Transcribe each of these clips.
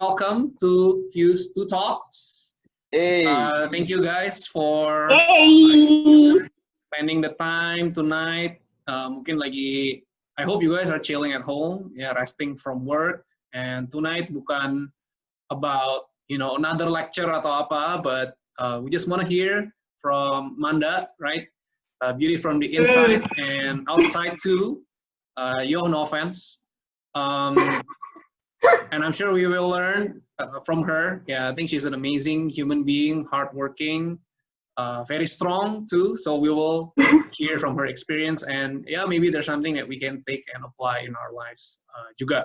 welcome to Fuse 2 Talks. Hey. Thank you guys for spending the time tonight. Mungkin lagi, I hope you guys are chilling at home, resting from work. And tonight bukan about another lecture atau apa, but we just want to hear from Manda, right? Beauty from the inside and outside too. No offense. And I'm sure we will learn from her. Yeah, I think she's an amazing human being, hardworking, very strong too. So we will hear from her experience, and maybe there's something that we can take and apply in our lives juga.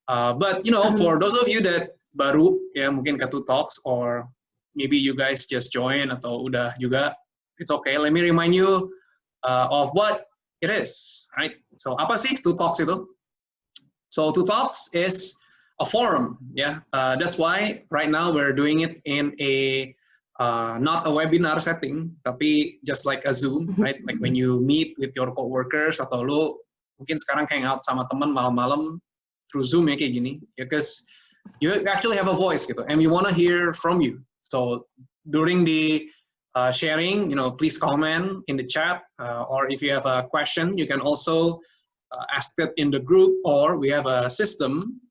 But for those of you that baru mungkin ke Two Talks, or maybe you guys just join atau udah juga, it's okay. Let me remind you of what it is, right? So apa sih Two Talks itu? So Two Talks is a forum, that's why right now we're doing it in a not a webinar setting, tapi just like a Zoom, right? Like when you meet with your coworkers atau lu mungkin sekarang hangout sama teman malam-malam through Zoom kayak gini, because you actually have a voice gitu, and we want to hear from you. So during the sharing, please comment in the chat, or if you have a question, you can also ask it in the group, or we have a system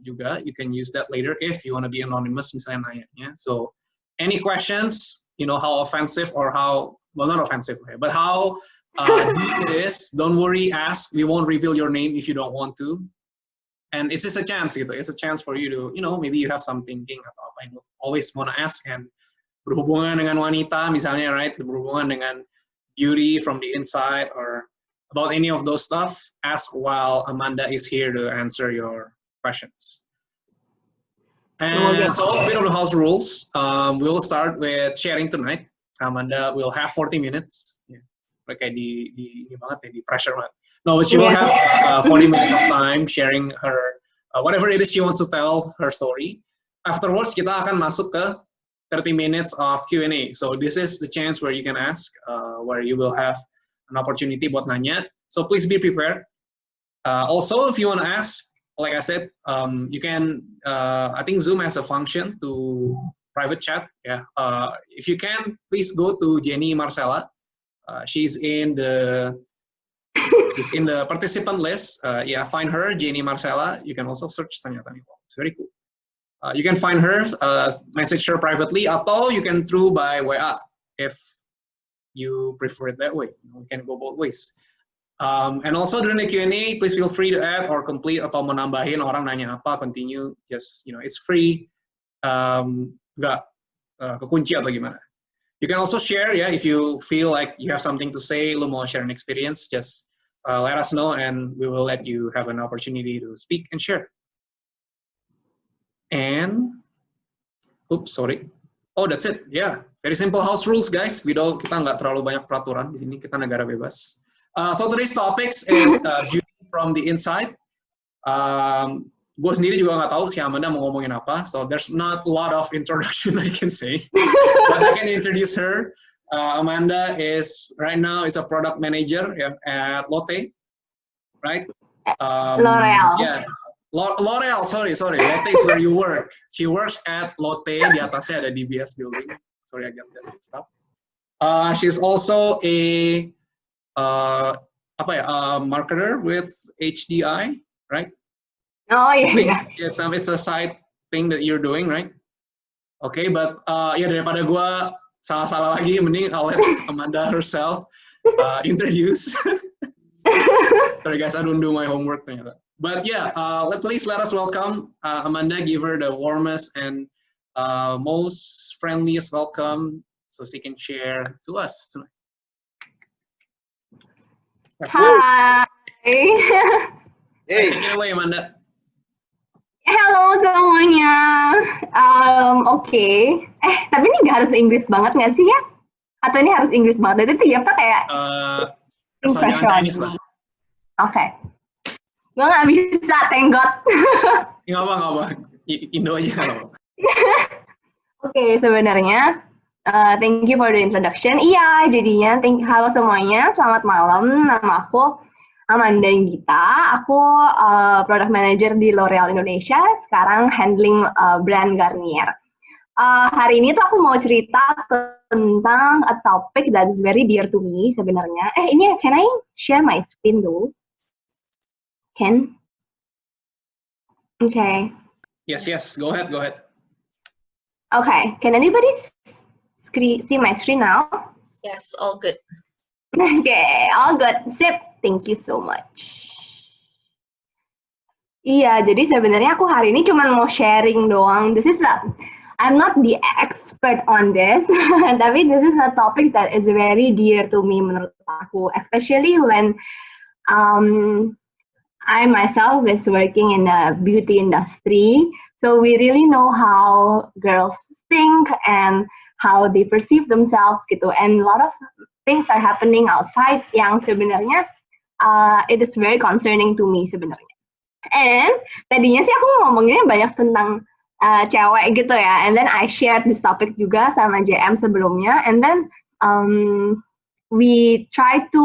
juga, you can use that later if you want to be anonymous misalnya nanya. So any questions, how offensive or how, well, not offensive, but how deep it is, don't worry, ask. We won't reveal your name if you don't want to. And it's just a chance gitu. It's a chance for you to, maybe you have some thinking atau apa yang always want to ask, and berhubungan dengan wanita misalnya, right? Berhubungan dengan beauty from the inside, or about any of those stuff, ask while Amanda is here to answer your questions. And so, a bit of the house rules. We'll start with sharing tonight. Amanda will have 40 minutes. Kayak di banget ya, di pressure banget. No, but she will have 40 minutes of time sharing her, whatever it is she wants to tell her story. Afterwards, kita akan masuk ke 30 minutes of Q&A. So this is the chance where you can ask, where you will have an opportunity buat nanya. So please be prepared. Also, if you want to ask, like I said, you can, I think Zoom has a function to private chat. If you can, please go to Jenny Marcella. She's in the participant list. Find her, Jenny Marcella. You can also search Tanya-Tanya. It's very cool. You can find her, message her privately, atau you can through by WA if you prefer it that way. You can go both ways. And also during the Q&A, please feel free to add or complete atau menambahin orang nanya apa, continue. Just, it's free. Nggak kekunci atau gimana. You can also share, if you feel like you have something to say, lu mau share an experience, just let us know, and we will let you have an opportunity to speak and share. And, oops, sorry. Oh, that's it. Very simple house rules, guys. Kita nggak terlalu banyak peraturan di sini. Kita negara bebas. So today's topics is beauty from the inside. Gue sendiri juga nggak tahu si Amanda mau ngomongin apa, so there's not a lot of introduction I can say, but I can introduce her. Amanda is right now is a product manager at Lotte, right? L'Oreal. L'Oreal. Sorry. Lotte is where you work. She works at Lotte. Di atasnya ada DBS building. Sorry, I got that mixed up. She's also a marketer with HDI, right? Oh yeah. It's a side thing that you're doing, right? Okay, but daripada gue salah-salah lagi, mending I'll let Amanda herself introduce. Sorry guys, I don't do my homework ternyata. But please let us welcome Amanda. Give her the warmest and most friendliest welcome, so she can share to us tonight. Hi. Take it away, Amanda. Halo semuanya. Oke. Tapi ini nggak harus Inggris banget nggak sih ya? Atau ini harus Inggris banget? Itu Jafta kayak Chinese lah. Oke. Gue nggak bisa, thank God. Nggak apa. Indo aja kalau. Oke, sebenarnya thank you for the introduction. Iya, jadinya halo semuanya, selamat malam. Nama aku Amanda Gita, aku product manager di L'Oreal Indonesia, sekarang handling brand Garnier. Hari ini tuh aku mau cerita tentang a topic that is very dear to me sebenarnya. Ini can I share my screen dulu? Can? Okay. Yes, go ahead. Okay, can anybody see my screen now? Yes, all good. Okay, all good. Sip. Thank you so much. Iya, jadi sebenarnya aku hari ini cuma mau sharing doang. I'm not the expert on this, tapi this is a topic that is very dear to me menurut aku, especially when I myself is working in the beauty industry. So we really know how girls think and how they perceive themselves gitu. And a lot of things are happening outside yang sebenarnya it is very concerning to me sebenarnya. And tadinya sih aku ngomonginnya banyak tentang cewek gitu ya. And then I shared this topic juga sama JM sebelumnya. And then we try to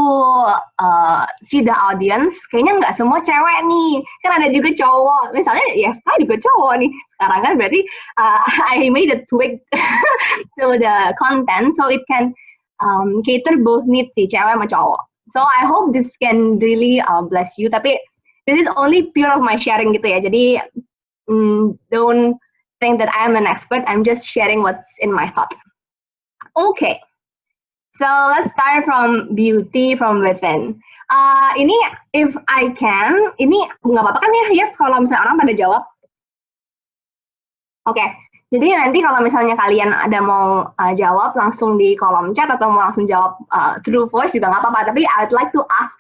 see the audience. Kayaknya nggak semua cewek nih. Kan ada juga cowok. Misalnya Yefka juga cowok nih. Sekarang kan berarti I made a tweak to the content so it can cater both needs sih, cewek sama cowok. So I hope this can really bless you. Tapi this is only pure of my sharing gitu ya. Jadi don't think that I am an expert. I'm just sharing what's in my thought. Okay. So let's start from beauty from within. Ini if I can, ini nggak apa-apa kan ya kalau misalnya orang pada jawab. Oke. Jadi nanti kalau misalnya kalian ada mau jawab langsung di kolom chat atau mau langsung jawab through voice juga nggak apa-apa. Tapi I'd like to ask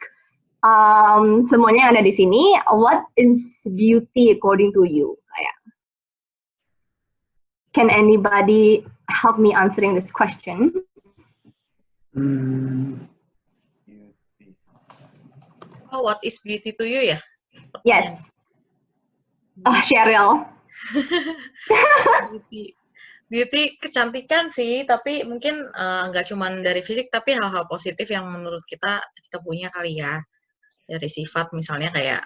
semuanya yang ada di sini, what is beauty according to you? Can anybody help me answering this question? Oh, what is beauty to you ya? Yes. Cheryl. Beauty kecantikan sih, tapi mungkin nggak cuma dari fisik, tapi hal-hal positif yang menurut kita punya kali ya. Dari sifat misalnya kayak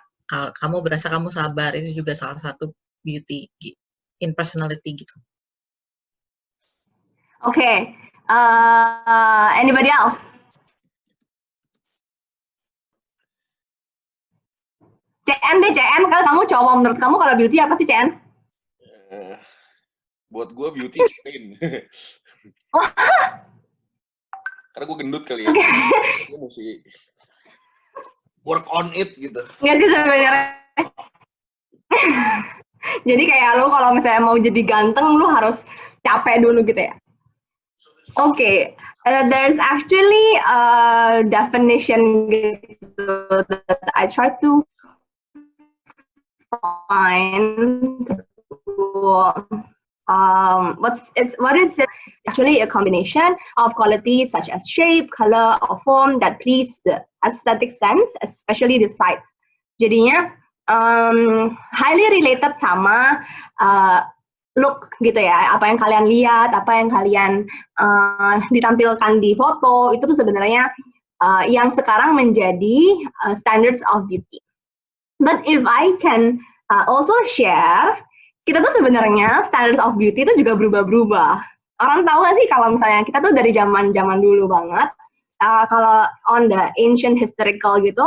kamu berasa kamu sabar, itu juga salah satu beauty in personality gitu. Okay. Anybody else? CN, kalau kamu cowok, menurut kamu kalau beauty apa sih, CN? Buat gue beauty pain. Karena gue gendut kali ya. Gue mesti work on it gitu. Nggak sih sebenarnya. Jadi kayak lu kalau misalnya mau jadi ganteng, lu harus capek dulu gitu ya. Okay, there's actually a definition that I try to find. What is it? Actually a combination of qualities such as shape, color, or form that please the aesthetic sense, especially the sight. Jadinya highly related sama look gitu ya, apa yang kalian lihat, apa yang kalian ditampilkan di foto, itu tuh sebenarnya yang sekarang menjadi standards of beauty. But if I can also share, kita tuh sebenarnya standards of beauty itu juga berubah-berubah. Orang tahu nggak sih kalau misalnya kita tuh dari zaman dulu banget, kalau on the ancient historical gitu,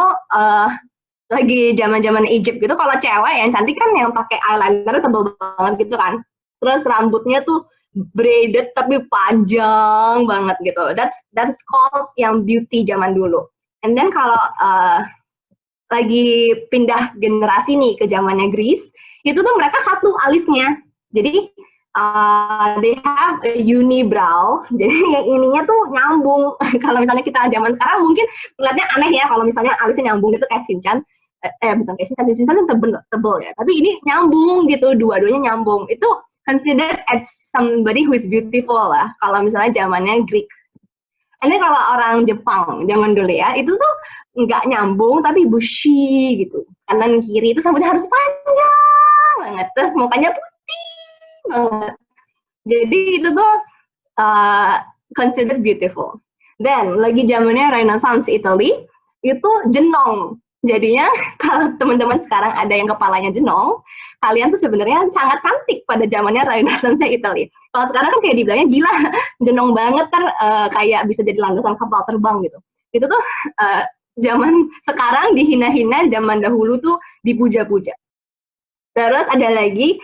lagi zaman Egypt gitu, kalau cewek yang cantik kan yang pakai eyeliner tebel banget gitu kan. Terus rambutnya tuh braided tapi panjang banget gitu. That's called yang beauty zaman dulu. And then kalau lagi pindah generasi nih ke zamannya Greece, itu tuh mereka satu alisnya. Jadi they have a unibrow. Jadi yang ininya tuh nyambung. Kalau misalnya kita zaman sekarang mungkin ngeliatnya aneh ya kalau misalnya alisnya nyambung gitu kayak Shinchan. Bukan kayak Shinchan kan tebel ya. Tapi ini nyambung gitu, dua-duanya nyambung. Itu considered as somebody who is beautiful lah, kalau misalnya zamannya Greek. Ini kalau orang Jepang zaman dulu ya, itu tuh nggak nyambung tapi bushy gitu, kanan kiri itu rambutnya harus panjang banget, terus mukanya putih banget. Jadi itu tuh considered beautiful. Then lagi zamannya Renaissance Italy, itu jenong. Jadinya kalau teman-teman sekarang ada yang kepalanya jenong, kalian tuh sebenarnya sangat cantik pada zamannya Renaissance Italy. Kalau sekarang kan kayak dibilangnya gila, jenong banget kayak bisa jadi landasan kapal terbang gitu. Itu tuh zaman sekarang dihina-hina, zaman dahulu tuh dipuja-puja. Terus ada lagi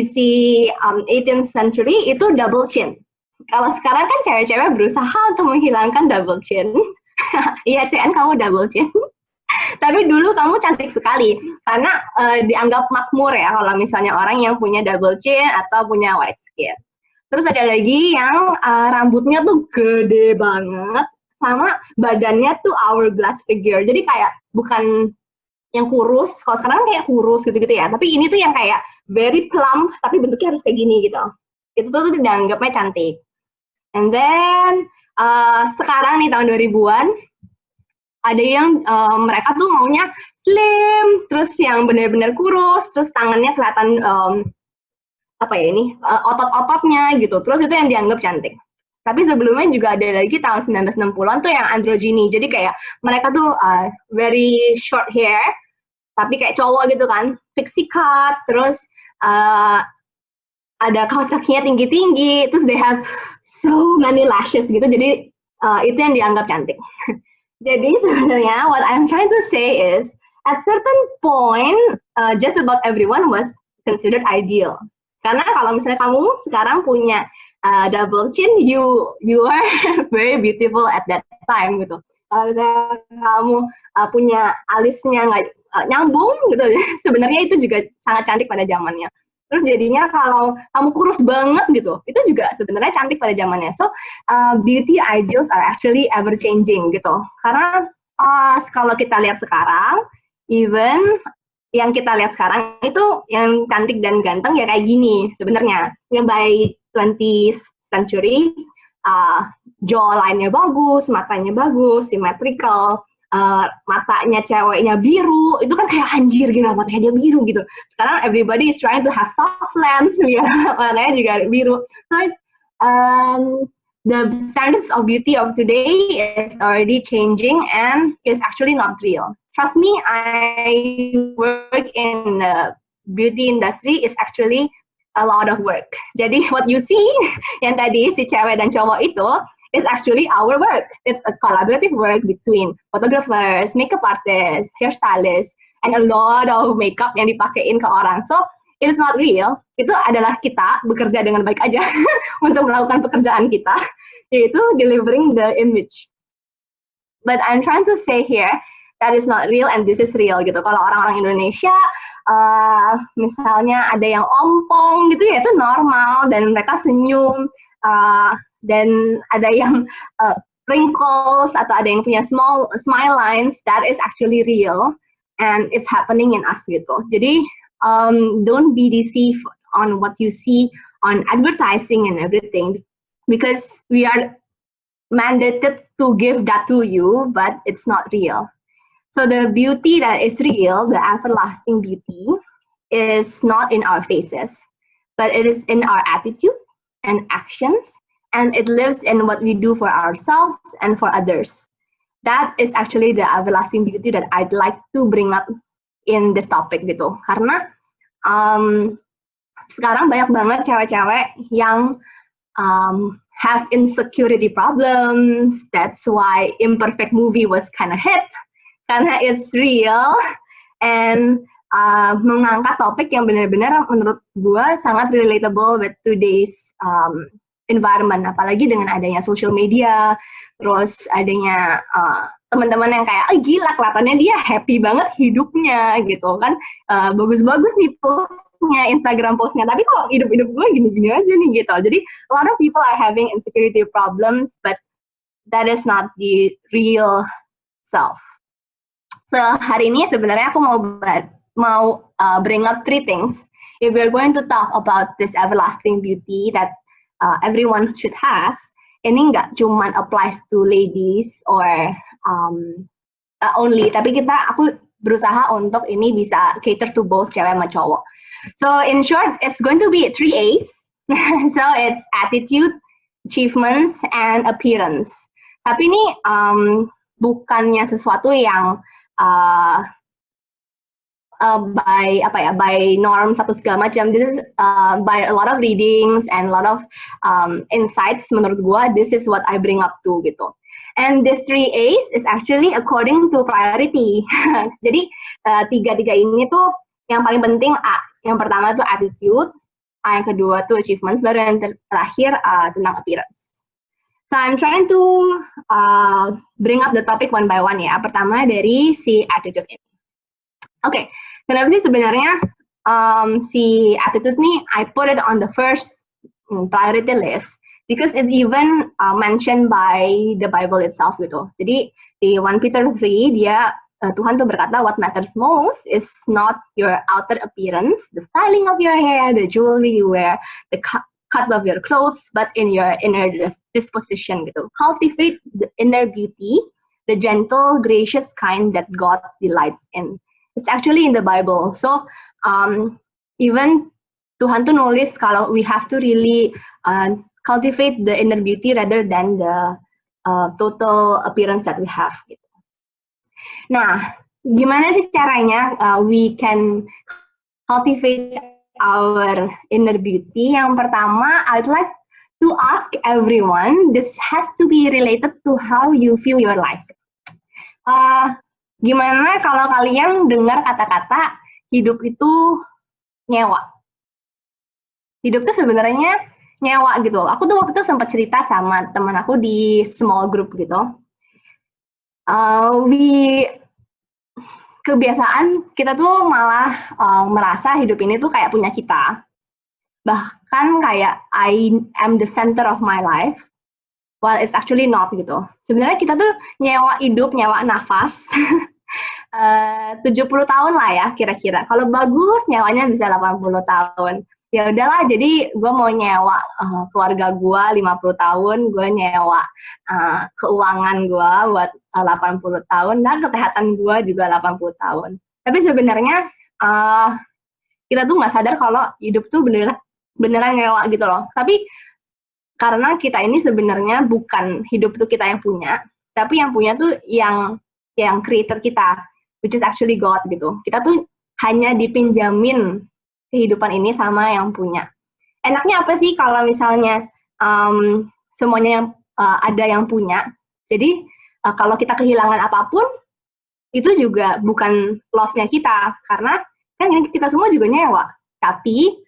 si 18th century itu double chin. Kalau sekarang kan cewek-cewek berusaha untuk menghilangkan double chin. Iya, CN kamu double chin. Tapi dulu kamu cantik sekali karena dianggap makmur ya kalau misalnya orang yang punya double chin atau punya white skin. Terus ada lagi yang rambutnya tuh gede banget sama badannya tuh hourglass figure. Jadi kayak bukan yang kurus, kalau sekarang kayak kurus gitu-gitu ya. Tapi ini tuh yang kayak very plump tapi bentuknya harus kayak gini gitu. Itu tuh dianggapnya cantik. And then sekarang nih tahun 2000-an ada yang mereka tuh maunya slim, terus yang benar-benar kurus, terus tangannya kelihatan otot-ototnya gitu. Terus itu yang dianggap cantik. Tapi sebelumnya juga ada lagi tahun 1960-an tuh yang androgyny. Jadi kayak mereka tuh very short hair, tapi kayak cowok gitu kan, pixie cut, terus ada kaos kakinya tinggi-tinggi, terus they have so many lashes gitu. Jadi itu yang dianggap cantik. Jadi sebenarnya what I'm trying to say is at certain point just about everyone was considered ideal. Karena kalau misalnya kamu sekarang punya double chin, you are very beautiful at that time gitu. Kalau misalnya kamu punya alisnya nggak nyambung gitu, sebenarnya itu juga sangat cantik pada zamannya. Terus jadinya kalau kamu kurus banget gitu, itu juga sebenarnya cantik pada zamannya. So beauty ideals are actually ever changing gitu. Karena kalau kita lihat sekarang, even yang kita lihat sekarang itu yang cantik dan ganteng ya kayak gini sebenarnya. Yang by 20th century, jawline-nya bagus, matanya bagus, symmetrical. Matanya ceweknya biru, itu kan kayak anjir gitu, matanya dia biru gitu. Sekarang everybody is trying to have soft lens, biar matanya juga biru. So the standards of beauty of today is already changing and it's actually not real. Trust me, I work in the beauty industry is actually a lot of work. Jadi what you see yang tadi si cewek dan cowok itu is actually our work. It's a collaborative work between photographers, makeup artists, hairstylists, and a lot of makeup yang dipakein ke orang. So, it is not real. Itu adalah kita bekerja dengan baik aja untuk melakukan pekerjaan kita, yaitu delivering the image. But I'm trying to say here, that is not real and this is real gitu. Kalau orang-orang Indonesia, misalnya ada yang ompong gitu ya, itu normal, dan mereka senyum, dan ada yang wrinkles atau ada yang punya smile lines, that is actually real and it's happening in us gitu. Jadi don't be deceived on what you see on advertising and everything because we are mandated to give that to you, but it's not real. So the beauty that is real, the everlasting beauty, is not in our faces, but it is in our attitude and actions. And it lives in what we do for ourselves and for others. That is actually the everlasting beauty that I'd like to bring up in this topic gitu. Karena sekarang banyak banget cewek-cewek yang have insecurity problems. That's why Imperfect movie was kind of hit. Karena it's real and mengangkat topik yang benar-benar menurut gue sangat relatable with today's environment, apalagi dengan adanya social media, terus adanya teman-teman yang kayak, gila kelihatannya dia happy banget hidupnya gitu kan, bagus-bagus nih postnya, Instagram postnya, tapi kok hidup-hidup gue gini-gini aja nih gitu. Jadi a lot of people are having insecurity problems, but that is not the real self. So hari ini sebenarnya aku mau bring up 3 things. If we're going to talk about this everlasting beauty that everyone should have, ini nggak cuma applies to ladies or only, tapi aku berusaha untuk ini bisa cater to both cewek sama cowok. So in short, it's going to be 3 A's. So it's attitude, achievements, and appearance. Tapi ini bukannya sesuatu yang by norms atau segala macam. This is by a lot of readings and a lot of insights. Menurut gua, this is what I bring up to gitu. And this 3 A's is actually according to priority. Jadi tiga ini tuh yang paling penting. Yang pertama tuh attitude, yang kedua tuh achievements, baru yang terakhir tentang appearance. So I'm trying to bring up the topic one by one ya. Pertama dari si attitude ini. Oke, kenapa sih sebenarnya si attitude nih I put it on the first priority list because it's even mentioned by the Bible itself gitu. Jadi di 1 Peter 3 dia Tuhan tuh berkata what matters most is not your outer appearance, the styling of your hair, the jewelry you wear, the cut of your clothes, but in your inner disposition gitu. Cultivate the inner beauty, the gentle, gracious kind that God delights in. It's actually in the Bible. So even Tuhan tuh nulis kalau we have to really cultivate the inner beauty rather than the total appearance that we have. Gitu. Nah, gimana sih caranya we can cultivate our inner beauty? Yang pertama, I'd like to ask everyone. This has to be related to how you view your life. Gimana kalau kalian dengar kata-kata hidup itu nyewa? Hidup tuh sebenarnya nyewa gitu. Aku tuh waktu itu sempat cerita sama teman aku di small group gitu. Kebiasaan kita tuh malah merasa hidup ini tuh kayak punya kita. Bahkan kayak I am the center of my life. Well, it's actually not gitu. Sebenarnya kita tuh nyewa hidup, nyewa nafas. 70 tahun lah ya kira-kira. Kalau bagus nyewanya bisa 80 tahun. Ya udahlah, jadi gue mau nyewa keluarga gue 50 tahun, gue nyewa keuangan gue buat 80 tahun, dan kesehatan gue juga 80 tahun. Tapi sebenarnya kita tuh nggak sadar kalau hidup tuh beneran nyewa gitu loh. Tapi karena kita ini sebenarnya bukan hidup tuh kita yang punya, tapi yang punya tuh yang creator kita, which is actually God gitu. Kita tuh hanya dipinjamin kehidupan ini sama yang punya. Enaknya apa sih kalau misalnya semuanya yang ada yang punya? Jadi kalau kita kehilangan apapun, itu juga bukan loss-nya kita, karena kan kita semua juga nyewa. Tapi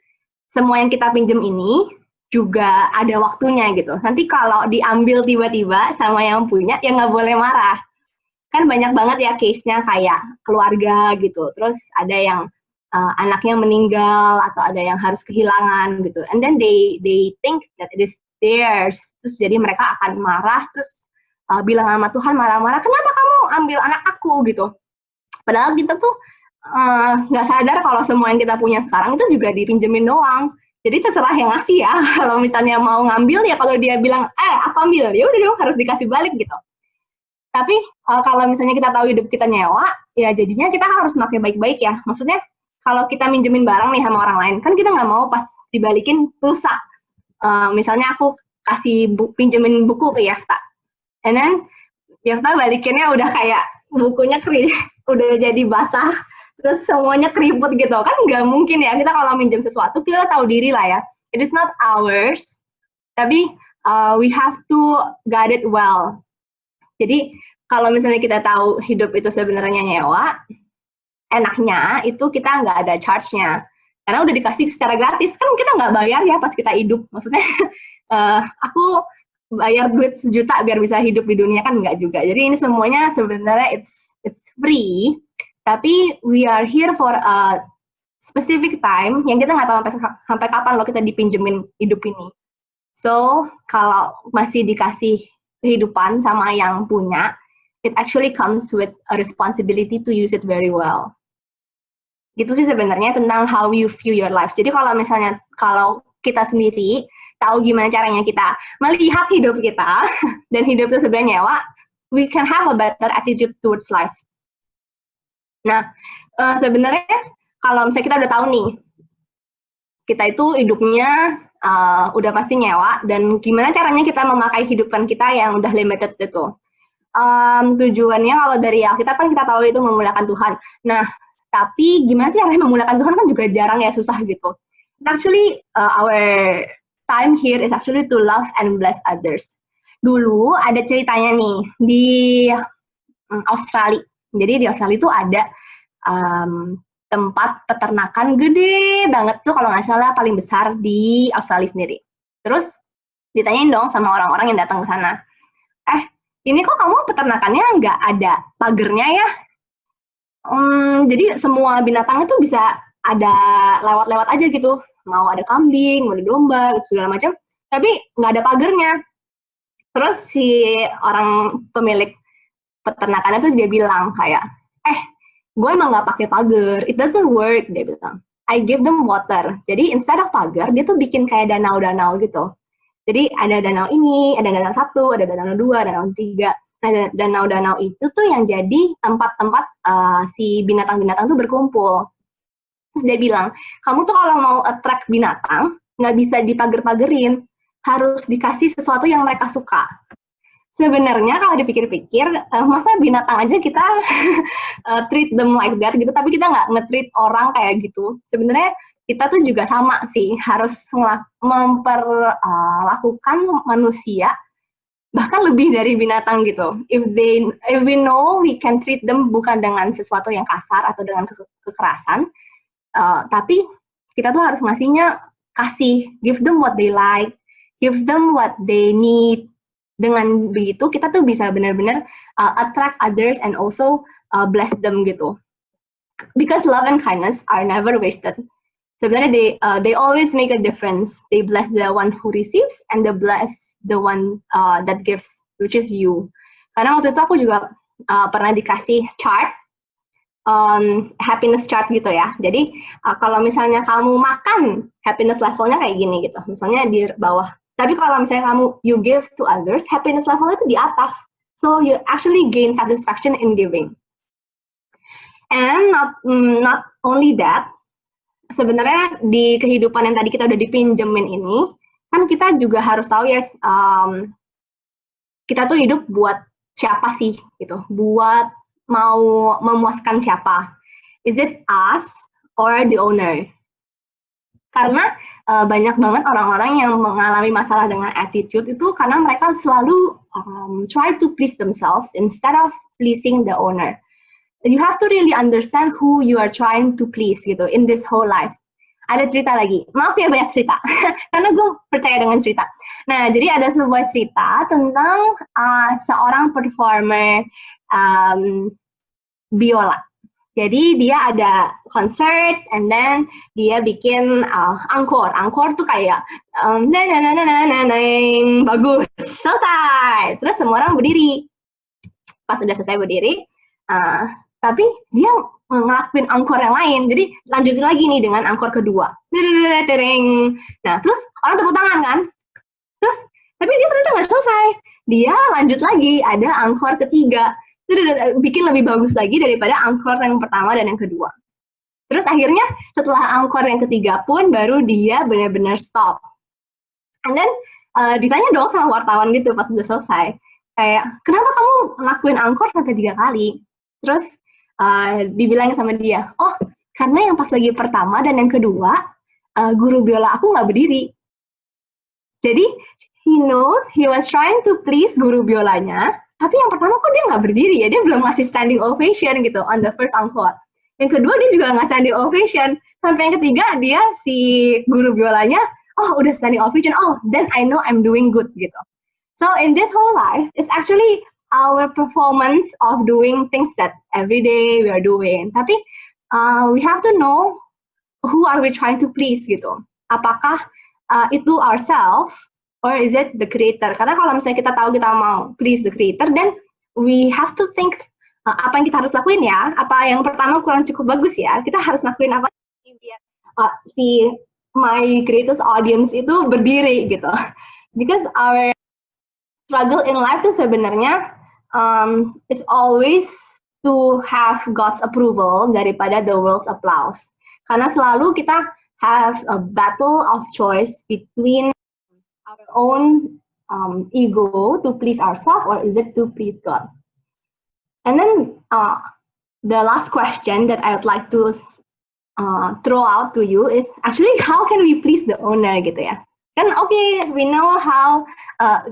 semua yang kita pinjam ini juga ada waktunya gitu. Nanti kalau diambil tiba-tiba sama yang punya, ya nggak boleh marah. Kan banyak banget ya case-nya kayak keluarga gitu. Terus ada yang anaknya meninggal atau ada yang harus kehilangan gitu. And then they think that it is theirs. Terus jadi mereka akan marah, terus bilang sama Tuhan marah-marah, kenapa kamu ambil anak aku gitu. Padahal kita tuh nggak sadar kalau semua yang kita punya sekarang itu juga dipinjemin doang. Jadi terserah yang ngasih ya. Kalau misalnya mau ngambil ya kalau dia bilang, aku ambil, ya udah dong harus dikasih balik gitu. Tapi kalau misalnya kita tahu hidup kita nyewa, ya jadinya kita harus pakai baik-baik ya. Maksudnya kalau kita minjemin barang nih sama orang lain, kan kita nggak mau pas dibalikin rusak. Misalnya aku kasih pinjemin buku ke Yafta, and then Yafta balikinnya udah kayak bukunya udah jadi basah, terus semuanya keriput gitu. Kan nggak mungkin ya, kita kalau minjem sesuatu, kita tahu diri lah ya. It is not ours, tapi we have to guard it well. Jadi kalau misalnya kita tahu hidup itu sebenarnya nyewa, enaknya itu kita nggak ada charge-nya. Karena udah dikasih secara gratis, kan kita nggak bayar ya pas kita hidup. Maksudnya aku bayar duit 1 juta biar bisa hidup di dunia, kan nggak juga. Jadi ini semuanya sebenarnya it's free, tapi we are here for a specific time yang kita nggak tahu sampai kapan loh kita dipinjemin hidup ini. So kalau masih dikasih kehidupan sama yang punya, it actually comes with a responsibility to use it very well. Gitu sih sebenarnya tentang how you view your life. Jadi kalau kita sendiri tahu gimana caranya kita melihat hidup kita dan hidup itu sebenarnya nyewa, we can have a better attitude towards life. Nah, sebenarnya kalau misalnya kita udah tahu nih, kita itu hidupnya udah pasti nyewa, dan gimana caranya kita memakai kehidupan kita yang udah limited itu. tujuannya kalau dari Alkitab kan kita tahu itu memuliakan Tuhan. Nah, tapi gimana sih caranya memuliakan Tuhan kan juga jarang ya, susah gitu. It's actually our time here is actually to love and bless others. Dulu ada ceritanya nih di Australia. Jadi di Australia itu ada tempat peternakan gede banget tuh kalau nggak salah paling besar di Australia sendiri. Terus ditanyain dong sama orang-orang yang datang ke sana, ini kok kamu peternakannya nggak ada pagernya ya? Jadi semua binatang itu bisa ada lewat-lewat aja gitu. Mau ada kambing, mau ada domba, gitu, segala macam. Tapi nggak ada pagernya. Terus si orang pemilik peternakannya tuh dia bilang kayak, gue emang nggak pakai pagar. It doesn't work, dia bilang. I give them water. Jadi instead of pagar, dia tuh bikin kayak danau-danau gitu. Jadi ada danau ini, ada danau 1, ada danau 2, danau 3. Nah, danau-danau itu tuh yang jadi tempat-tempat si binatang-binatang tuh berkumpul. Terus dia bilang, kamu tuh kalau mau attract binatang, nggak bisa dipager-pagerin. Harus dikasih sesuatu yang mereka suka. Sebenarnya kalau dipikir-pikir, masa binatang aja kita treat them like that gitu, tapi kita nggak nge-treat orang kayak gitu. Sebenarnya kita tuh juga sama sih, harus memperlakukan manusia bahkan lebih dari binatang gitu. If we know we can treat them bukan dengan sesuatu yang kasar atau dengan kekerasan, tapi kita tuh harus kasih, give them what they like, give them what they need. Dengan begitu kita tuh bisa benar-benar attract others and also bless them gitu. Because love and kindness are never wasted. Sebenarnya they always make a difference. They bless the one who receives and they bless the one that gives, which is you. Karena waktu itu aku juga pernah dikasih chart, happiness chart gitu ya. Jadi kalau misalnya kamu makan, happiness levelnya kayak gini gitu. Misalnya di bawah. Tapi kalau misalnya you give to others, happiness levelnya itu di atas. So you actually gain satisfaction in giving. And not only that, sebenarnya di kehidupan yang tadi kita udah dipinjemin ini, kan kita juga harus tahu ya, kita tuh hidup buat siapa sih gitu, buat mau memuaskan siapa. Is it us or the owner? Karena banyak banget orang-orang yang mengalami masalah dengan attitude itu karena mereka selalu try to please themselves instead of pleasing the owner. You have to really understand who you are trying to please gitu in this whole life. Ada cerita lagi, maaf ya banyak cerita, karena gue percaya dengan cerita. Nah, jadi ada sebuah cerita tentang seorang performer biola. Jadi dia ada concert, and then dia bikin encore. Encore tuh kayak bagus, selesai. Terus semua orang berdiri. Pas udah selesai berdiri, tapi dia ngelakuin angkor yang lain, jadi lanjutin lagi nih dengan angkor kedua. Nah, terus orang tepuk tangan kan? Terus, tapi dia ternyata nggak selesai. Dia lanjut lagi, ada angkor ketiga. Bikin lebih bagus lagi daripada angkor yang pertama dan yang kedua. Terus akhirnya setelah angkor yang ketiga pun baru dia benar-benar stop. And then ditanya dong sama wartawan gitu pas udah selesai. Kayak, kenapa kamu ngelakuin angkor sampai 3 kali? Terus dibilangin sama dia, oh karena yang pas lagi pertama dan yang kedua guru biola aku nggak berdiri. Jadi he knows he was trying to please guru biolanya, tapi yang pertama kok dia nggak berdiri ya, dia belum ngasih standing ovation gitu on the first encore. Yang kedua dia juga nggak standing ovation, sampai yang ketiga dia si guru biolanya, oh udah standing ovation, oh then I know I'm doing good gitu. So in this whole life, it's actually our performance of doing things that every day we are doing. Tapi we have to know who are we trying to please gitu. Apakah itu ourselves or is it the creator? Karena kalau misalnya kita tahu kita mau please the creator, then we have to think apa yang kita harus lakuin ya. Apa yang pertama kurang cukup bagus ya. Kita harus lakuin apa biar si my greatest audience itu berdiri gitu. Because our struggle in life itu sebenarnya it's always to have God's approval daripada the world's applause. Karena selalu kita have a battle of choice between our own ego to please ourselves or is it to please God. And then the last question that I would like to throw out to you is actually how can we please the owner gitu ya. Kan we know how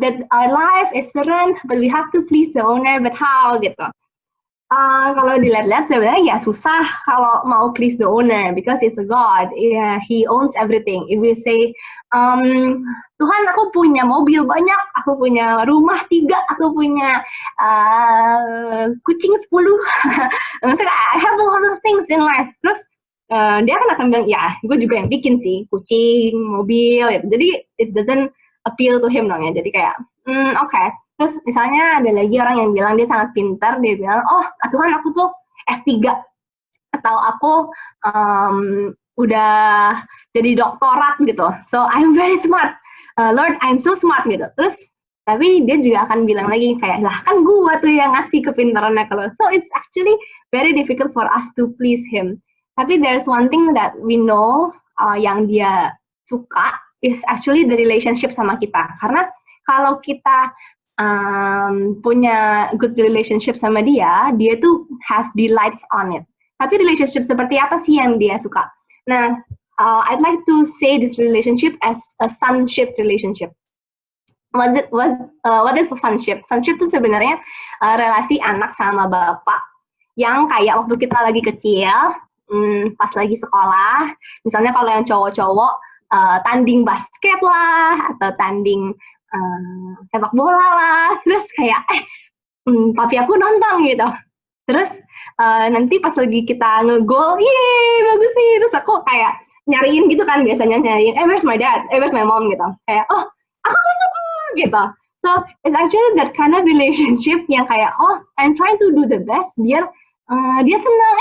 that our life is rent, but we have to please the owner, but how gitu. Kalau dilihat-lihat sebenarnya ya susah kalau mau please the owner because it's a God, he owns everything. If we say, Tuhan aku punya mobil banyak, aku punya rumah 3, aku punya kucing 10, I have a lot of things in life. Terus dia akan bilang, ya gue juga yang bikin sih, kucing, mobil, gitu. Jadi it doesn't appeal to him dong ya, jadi kayak, okay. Terus misalnya ada lagi orang yang bilang dia sangat pintar, dia bilang, oh Tuhan aku tuh S3, atau aku udah jadi doktorat gitu, so I'm very smart, Lord I'm so smart gitu. Terus tapi dia juga akan bilang lagi kayak, lah kan gua tuh yang ngasih kepintarannya ke lo. So it's actually very difficult for us to please him. Tapi there's one thing that we know yang dia suka is actually the relationship sama kita. Karena kalau kita punya good relationship sama dia tuh have delights on it. Tapi relationship seperti apa sih yang dia suka? Nah, I'd like to say this relationship as a sonship relationship. What is a sonship? Sonship itu sebenarnya relasi anak sama bapak yang kayak waktu kita lagi kecil, pas lagi sekolah, misalnya kalau yang cowok-cowok tanding basket lah atau tanding sepak bola lah, terus kayak papi aku nonton gitu, terus nanti pas lagi kita ngegol, yeay bagus nih, terus aku kayak nyariin gitu kan, biasanya nyariin, where's my dad, where's my mom gitu, kayak oh aku nonton gitu. So it's actually that kind of relationship yang kayak I'm trying to do the best biar dia senang,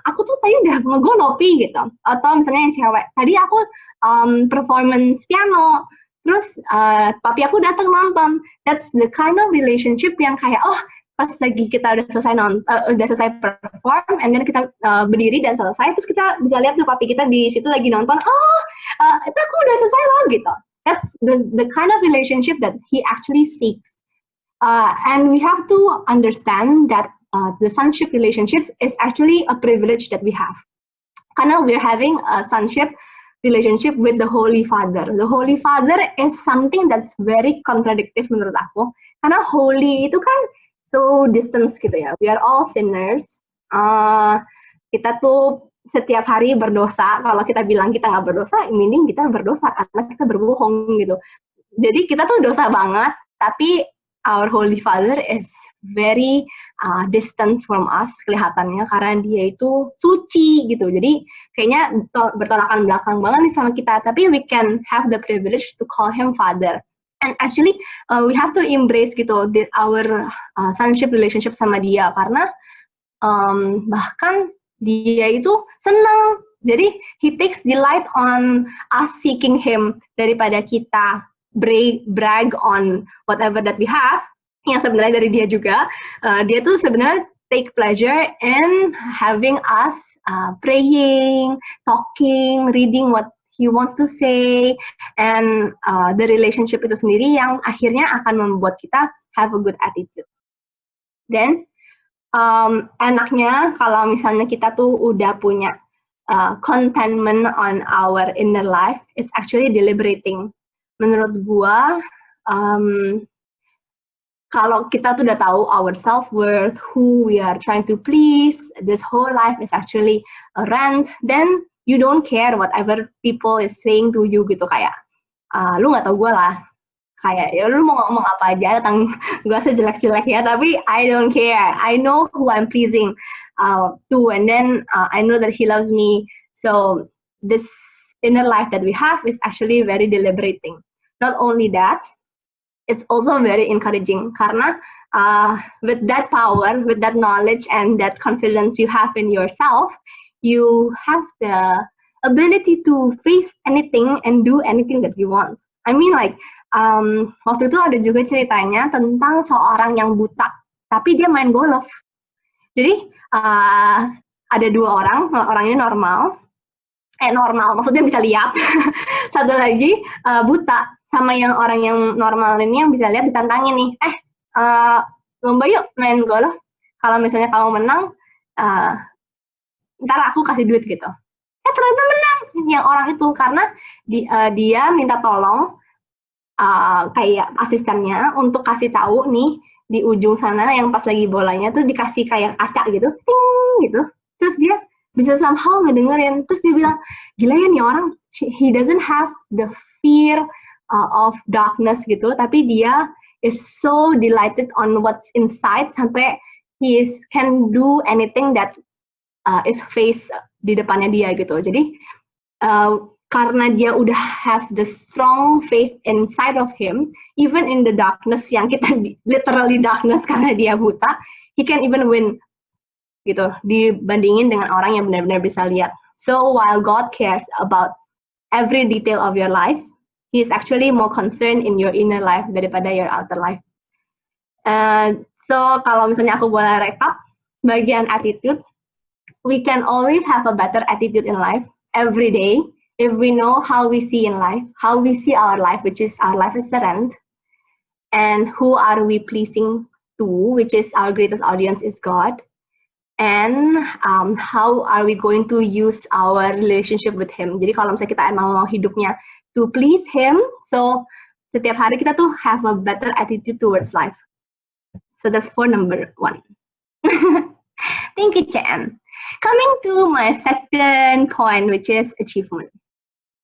aku tuh tadi udah ngegol lopi gitu, atau misalnya yang cewek, tadi aku performance piano, terus papi aku datang nonton. That's the kind of relationship yang kayak pas lagi kita udah selesai perform, and then kita berdiri dan selesai, terus kita bisa lihat tuh papi kita di situ lagi nonton. Itu aku udah selesai loh gitu. That's the kind of relationship that he actually seeks. And we have to understand that the sonship relationship is actually a privilege that we have. Karena we're having a sonship relationship with the Holy Father. The Holy Father is something that's very contradictive menurut aku. Karena holy itu kan so distant gitu ya. We are all sinners. Kita tuh setiap hari berdosa. Kalau kita bilang kita nggak berdosa, meaning kita berdosa karena kita berbohong gitu. Jadi kita tuh dosa banget, tapi our Holy Father is very distant from us kelihatannya karena dia itu suci gitu. Jadi kayaknya bertolakan belakang banget nih sama kita. Tapi we can have the privilege to call him Father. And actually we have to embrace gitu our sonship relationship sama dia karena bahkan dia itu senang. Jadi he takes delight on us seeking him daripada kita brag on whatever that we have, yang sebenarnya dari dia juga. Dia tuh sebenarnya take pleasure in having us praying, talking, reading what he wants to say, and the relationship itu sendiri yang akhirnya akan membuat kita have a good attitude. Then enaknya kalau misalnya kita tuh udah punya contentment on our inner life, it's actually deliberating. Menurut gua, kalau kita tuh udah tahu our self-worth, who we are trying to please, this whole life is actually a rent, then you don't care whatever people is saying to you gitu, kayak, lu nggak tahu gue lah, kayak ya lu mau ngomong apa aja tentang gue sejelek-jelek ya, tapi I don't care, I know who I'm pleasing to, and then I know that he loves me, so this inner life that we have is actually very deliberating. Not only that, it's also very encouraging karena with that power, with that knowledge and that confidence you have in yourself, you have the ability to face anything and do anything that you want. I mean like waktu itu ada juga ceritanya tentang seorang yang buta, tapi dia main golf. Jadi ada dua orang, orangnya normal, maksudnya bisa lihat. Satu lagi buta. Sama yang orang yang normal ini yang bisa lihat ditantangin nih, lomba yuk main golf, kalau misalnya kamu menang, ntar aku kasih duit gitu. Ternyata menang yang orang itu karena dia minta tolong kayak asistennya untuk kasih tahu nih di ujung sana yang pas lagi bolanya tuh dikasih kayak kaca gitu, ting gitu. Terus dia bisa somehow ngedengerin. Terus dia bilang, gila ya nih orang, he doesn't have the fear of darkness gitu, tapi dia is so delighted on what's inside sampai he can do anything that is face di depannya dia gitu. Jadi karena dia udah have the strong faith inside of him, even in the darkness yang kita literally darkness karena dia buta, he can even win gitu dibandingin dengan orang yang benar-benar bisa lihat. So while God cares about every detail of your life, He is actually more concerned in your inner life daripada your outer life. So kalau misalnya aku boleh recap bagian attitude, we can always have a better attitude in life every day if we know how we see in life, how we see our life, which is our life is a rent, and who are we pleasing to, which is our greatest audience is God, and how are we going to use our relationship with Him. Jadi kalau misalnya kita emang mau hidupnya to please Him, so setiap hari kita tuh have a better attitude towards life. So that's for number 1. Thank you, Chen. Coming to my second point, which is achievement.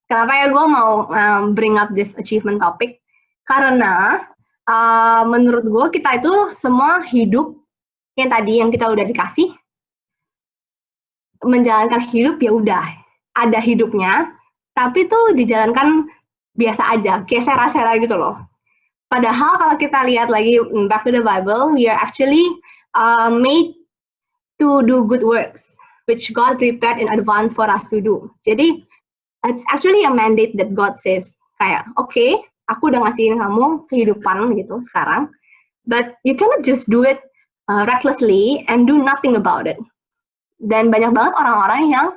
Kenapa ya gue mau bring up this achievement topic? Karena menurut gue kita itu semua hidup yang tadi yang kita udah dikasih, menjalankan hidup ya udah ada hidupnya, tapi tuh dijalankan biasa aja, kayak sera-sera gitu loh. Padahal kalau kita lihat lagi back to the Bible, we are actually made to do good works, which God prepared in advance for us to do. Jadi it's actually a mandate that God says, kayak, okay, aku udah ngasihin kamu kehidupan gitu sekarang, but you cannot just do it recklessly and do nothing about it. Dan banyak banget orang-orang yang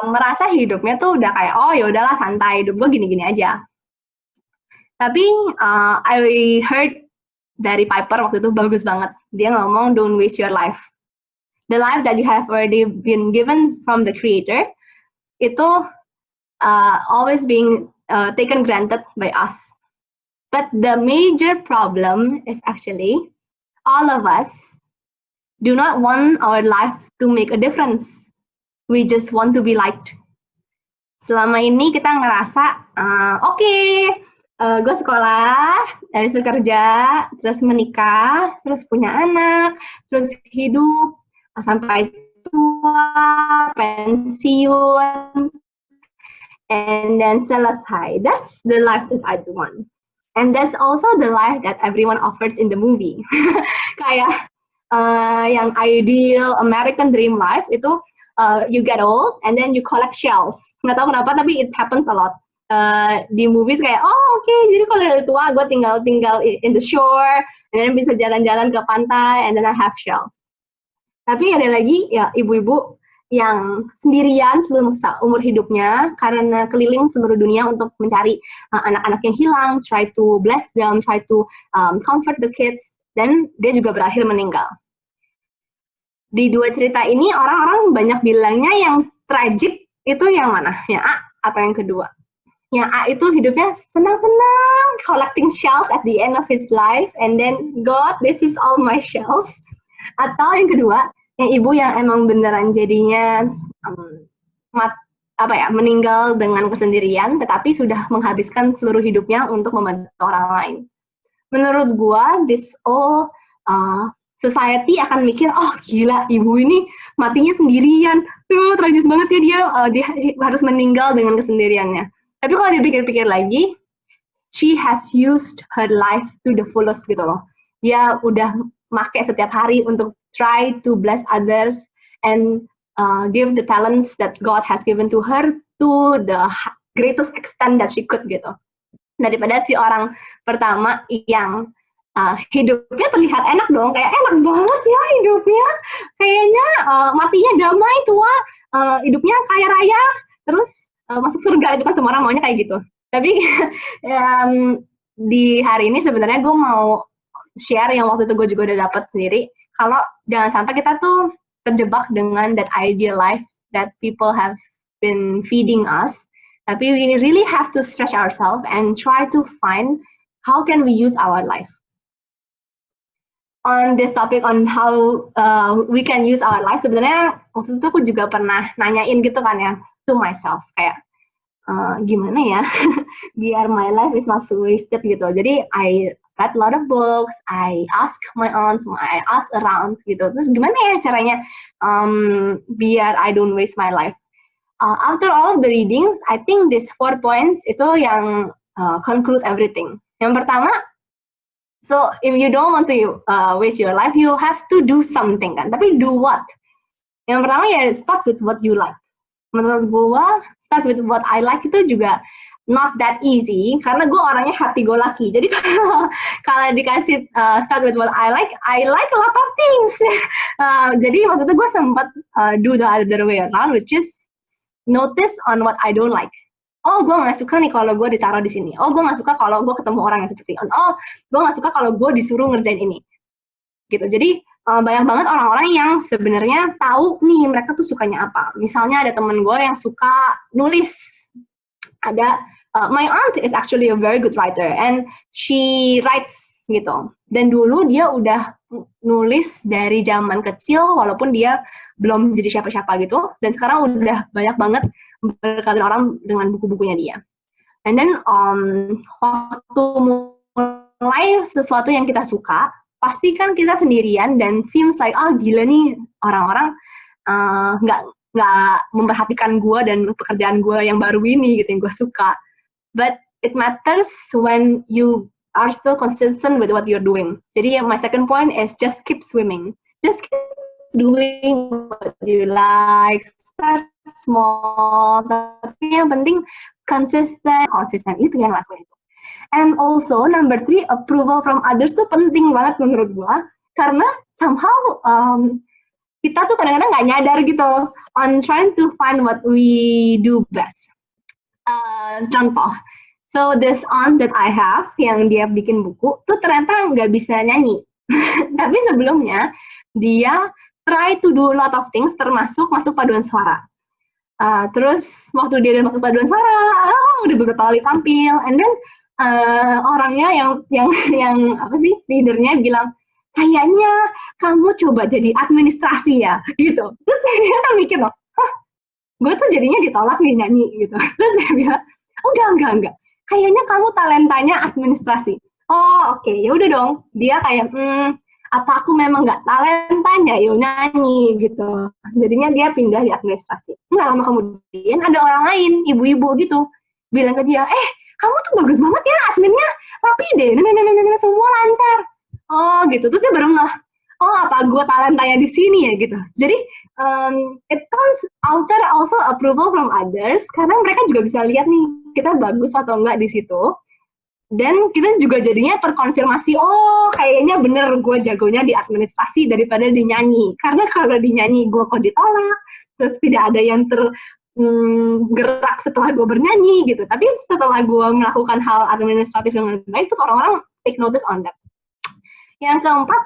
merasa hidupnya tuh udah kayak, oh ya udahlah santai, hidup gue gini-gini aja. Tapi I heard dari Piper waktu itu bagus banget. Dia ngomong, don't waste your life. The life that you have already been given from the Creator, itu always being taken granted by us. But the major problem is actually all of us do not want our life to make a difference. We just want to be liked. Selama ini kita ngerasa, okay, gue sekolah, habis itu kerja, terus menikah, terus punya anak, terus hidup sampai tua, pensiun, and then selesai. That's the life that I want. And that's also the life that everyone offers in the movie. Kayak yang ideal American dream life itu you get old and then you collect shells. Nggak tahu kenapa tapi it happens a lot. Di movies kayak, oh okay, jadi kalau udah tua gue tinggal in the shore, and then bisa jalan-jalan ke pantai, and then I have shells. Tapi ada lagi ya ibu-ibu yang sendirian seluruh umur hidupnya karena keliling seluruh dunia untuk mencari anak-anak yang hilang, try to bless them, try to comfort the kids, dan dia juga berakhir meninggal. Di dua cerita ini orang-orang banyak bilangnya yang tragic itu yang mana? Yang A atau yang kedua? Yang A itu hidupnya senang-senang, collecting shells at the end of his life, and then God, this is all my shells. Atau yang kedua, yang ibu yang emang beneran jadinya meninggal dengan kesendirian, tetapi sudah menghabiskan seluruh hidupnya untuk membantu orang lain. Menurut gua, this all society akan mikir, oh gila, ibu ini matinya sendirian, tragis banget ya dia harus meninggal dengan kesendiriannya. Tapi kalau dipikir-pikir lagi, she has used her life to the fullest gitu loh. Dia udah make setiap hari untuk try to bless others and give the talents that God has given to her to the greatest extent that she could gitu. Daripada si orang pertama yang hidupnya terlihat enak dong, kayak enak banget ya hidupnya, kayaknya matinya damai, tua, hidupnya kaya raya, terus masuk surga, itu kan semua orang maunya kayak gitu. Tapi di hari ini sebenarnya gue mau share yang waktu itu gue juga udah dapat sendiri, kalau jangan sampai kita tuh terjebak dengan that ideal life that people have been feeding us. Tapi we really have to stretch ourselves and try to find how can we use our life. On this topic on how we can use our life, sebenarnya waktu itu aku juga pernah nanyain gitu kan ya to myself kayak gimana ya biar my life is not so wasted gitu. Jadi I read a lot of books, I ask my aunt, I ask around gitu. Terus gimana ya caranya biar I don't waste my life. After all of the readings, I think these 4 points itu yang conclude everything. Yang pertama, so if you don't want to waste your life, you have to do something kan. Tapi do what? Yang pertama ya start with what you like. Menurut gue, start with what I like itu juga not that easy karena gue orangnya happy go lucky. Jadi kalau dikasih start with what I like a lot of things. Jadi waktu itu gue sempat do the other way around, which is notice on what I don't like. Oh, gue nggak suka nih kalau gue ditaruh di sini. Oh, gue nggak suka kalau gue ketemu orang yang seperti ini. Oh, gue nggak suka kalau gue disuruh ngerjain ini. Gitu. Jadi banyak banget orang-orang yang sebenarnya tahu nih mereka tuh sukanya apa. Misalnya ada temen gue yang suka nulis. Ada my aunt is actually a very good writer and she writes gitu. Dan dulu dia udah nulis dari zaman kecil walaupun dia belum jadi siapa-siapa gitu, dan sekarang udah banyak banget berkatin orang dengan buku-bukunya dia. And then waktu mulai sesuatu yang kita suka, pasti kan kita sendirian dan seems like gila nih orang-orang nggak memperhatikan gue dan pekerjaan gue yang baru ini gitu yang gue suka. But it matters when you are still consistent with what you're doing. Jadi my second point is just keep swimming. Just keep doing what you like. Start small. Tapi yang penting konsisten itu yang lakuin itu. And also number 3, approval from others tuh penting banget menurut gua karena somehow kita tuh kadang-kadang nggak nyadar gitu on trying to find what we do best. Contoh, so this aunt that I have yang dia bikin buku tuh ternyata nggak bisa nyanyi. Tapi sebelumnya dia try to do a lot of things termasuk masuk paduan suara. Terus waktu dia masuk paduan suara, udah beberapa kali tampil, and then orangnya yang apa sih leadernya bilang kayaknya kamu coba jadi administrasi ya gitu. Terus dia kan mikir loh, gue tuh jadinya ditolak nih nyanyi gitu. Terus dia bilang enggak, kayaknya kamu talentanya administrasi. Oh oke, ya udah dong. Dia kayak apa aku memang nggak talentanya yuk nyanyi gitu. Jadinya dia pindah di administrasi. Nggak lama kemudian ada orang lain, ibu-ibu gitu, bilang ke dia, kamu tuh bagus banget ya adminnya, rapi deh, semua lancar. Oh gitu, terus dia baru ngeh, oh apa gue talentanya di sini ya gitu. Jadi it comes after also approval from others, karena mereka juga bisa lihat nih kita bagus atau enggak di situ. Dan kita juga jadinya terkonfirmasi, oh kayaknya bener gue jagonya di administrasi daripada di nyanyi. Karena kalau di nyanyi gue kok ditolak, terus tidak ada yang gerak setelah gue bernyanyi gitu. Tapi setelah gue melakukan hal administratif dengan baik, terus orang-orang take notice on that. Yang keempat,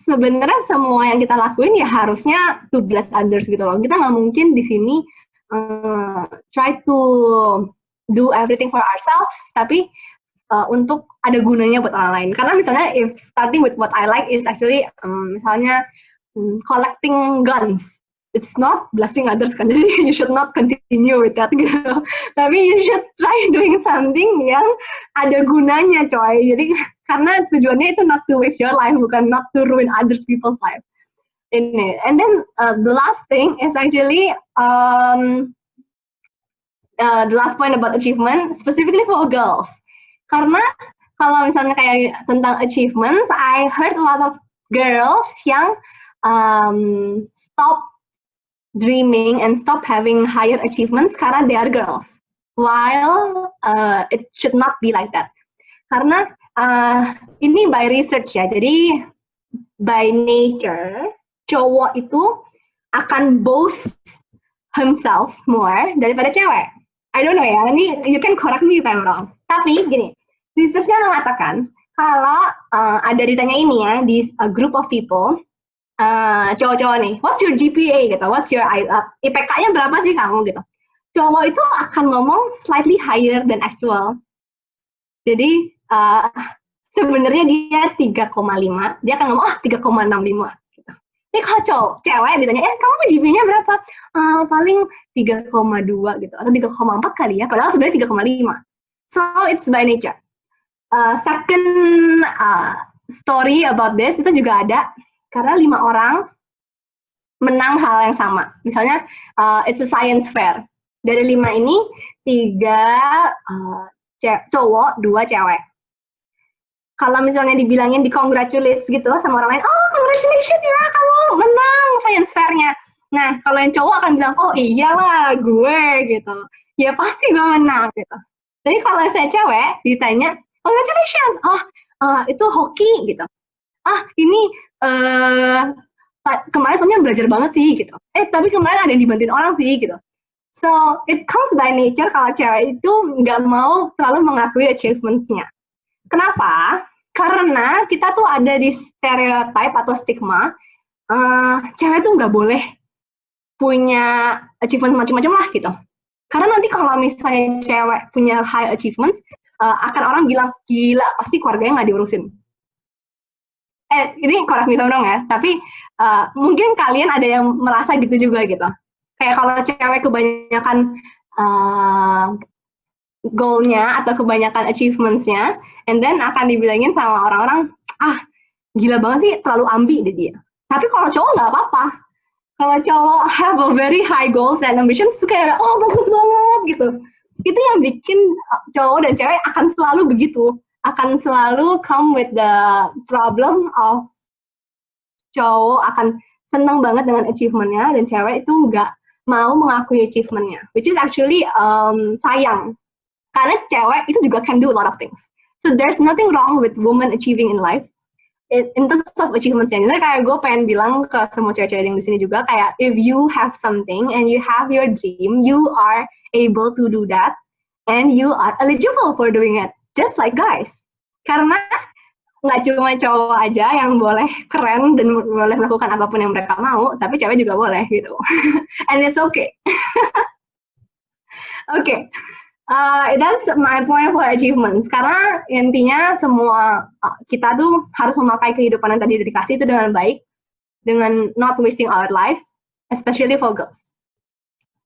sebenarnya semua yang kita lakuin ya harusnya to bless others gitu loh. Kita nggak mungkin di sini try to do everything for ourselves, tapi untuk ada gunanya buat orang lain. Karena misalnya if starting with what I like is actually misalnya collecting guns. It's not blessing others kan, jadi you should not continue with that gitu. Tapi you should try doing something yang ada gunanya coy. Jadi karena tujuannya itu not to waste your life, bukan not to ruin other people's life. Ini. And then the last thing is actually the last point about achievement, specifically for girls. Karena kalau misalnya kayak tentang achievements, I heard a lot of girls yang stop dreaming and stop having higher achievements karena they are girls. While it should not be like that. Karena ini by research ya, jadi by nature, cowok itu akan boast himself more daripada cewek. I don't know ya, ini you can correct me if I'm wrong. Tapi gini, research-nya mengatakan kalau ada ditanya ini ya di a group of people, cowok-cowok nih, what's your GPA gitu, what's your IPK-nya berapa sih kamu gitu. Cowok itu akan ngomong slightly higher than actual. Jadi sebenarnya dia 3,5, dia akan ngomong 3,65 gitu. Tapi kalau cewek ditanya, kamu GPA-nya berapa? Paling 3,2 gitu atau 3,4 kali ya, padahal sebenarnya 3,5. So it's by nature. Second story about this itu juga ada karena 5 orang menang hal yang sama. Misalnya it's a science fair. Dari 5 ini 3 cowok, 2 cewek. Kalau misalnya dibilangin di-congratulate gitu sama orang lain, oh congratulations ya, kamu menang science fair-nya. Nah, kalau yang cowok akan bilang, oh iyalah gue gitu. Ya pasti gue menang gitu. Tapi kalau saya cewek ditanya, congratulations, itu hoki gitu. Ini kemarin soalnya belajar banget sih gitu. Tapi kemarin ada yang dibantuin orang sih gitu. So, it comes by nature kalau cewek itu nggak mau terlalu mengakui achievements-nya. Kenapa? Karena kita tuh ada di stereotype atau stigma, cewek tuh nggak boleh punya achievement macam-macam lah gitu. Karena nanti kalau misalnya cewek punya high achievements, akan orang bilang, gila pasti keluarganya nggak diurusin. Ini correct me if I'm wrong ya, tapi mungkin kalian ada yang merasa gitu juga gitu. Kayak kalau cewek kebanyakan goal-nya atau kebanyakan achievements-nya, and then akan dibilangin sama orang-orang, gila banget sih, terlalu ambi deh dia. Tapi kalau cowok nggak apa-apa. Kalau cowok have a very high goals and ambitions, kayak, bagus banget gitu. Itu yang bikin cowok dan cewek akan selalu begitu. Akan selalu come with the problem of cowok akan senang banget dengan achievement-nya, dan cewek itu nggak mau mengakui achievement-nya. Which is actually sayang. Karena cewek itu juga can do a lot of things. So there's nothing wrong with women achieving in life. In terms of achievements-nya. Jadi kayak gue pengen bilang ke semua cewek-cewek yang di sini juga, kayak if you have something and you have your dream, you are able to do that and you are eligible for doing it. Just like guys. Karena nggak cuma cowok aja yang boleh keren dan boleh melakukan apapun yang mereka mau, tapi cewek juga boleh gitu. And it's okay. Okay. That's my point for achievements. Karena intinya semua kita tuh harus memakai kehidupan yang tadi udah dikasih itu dengan baik, dengan not wasting our life, especially for girls.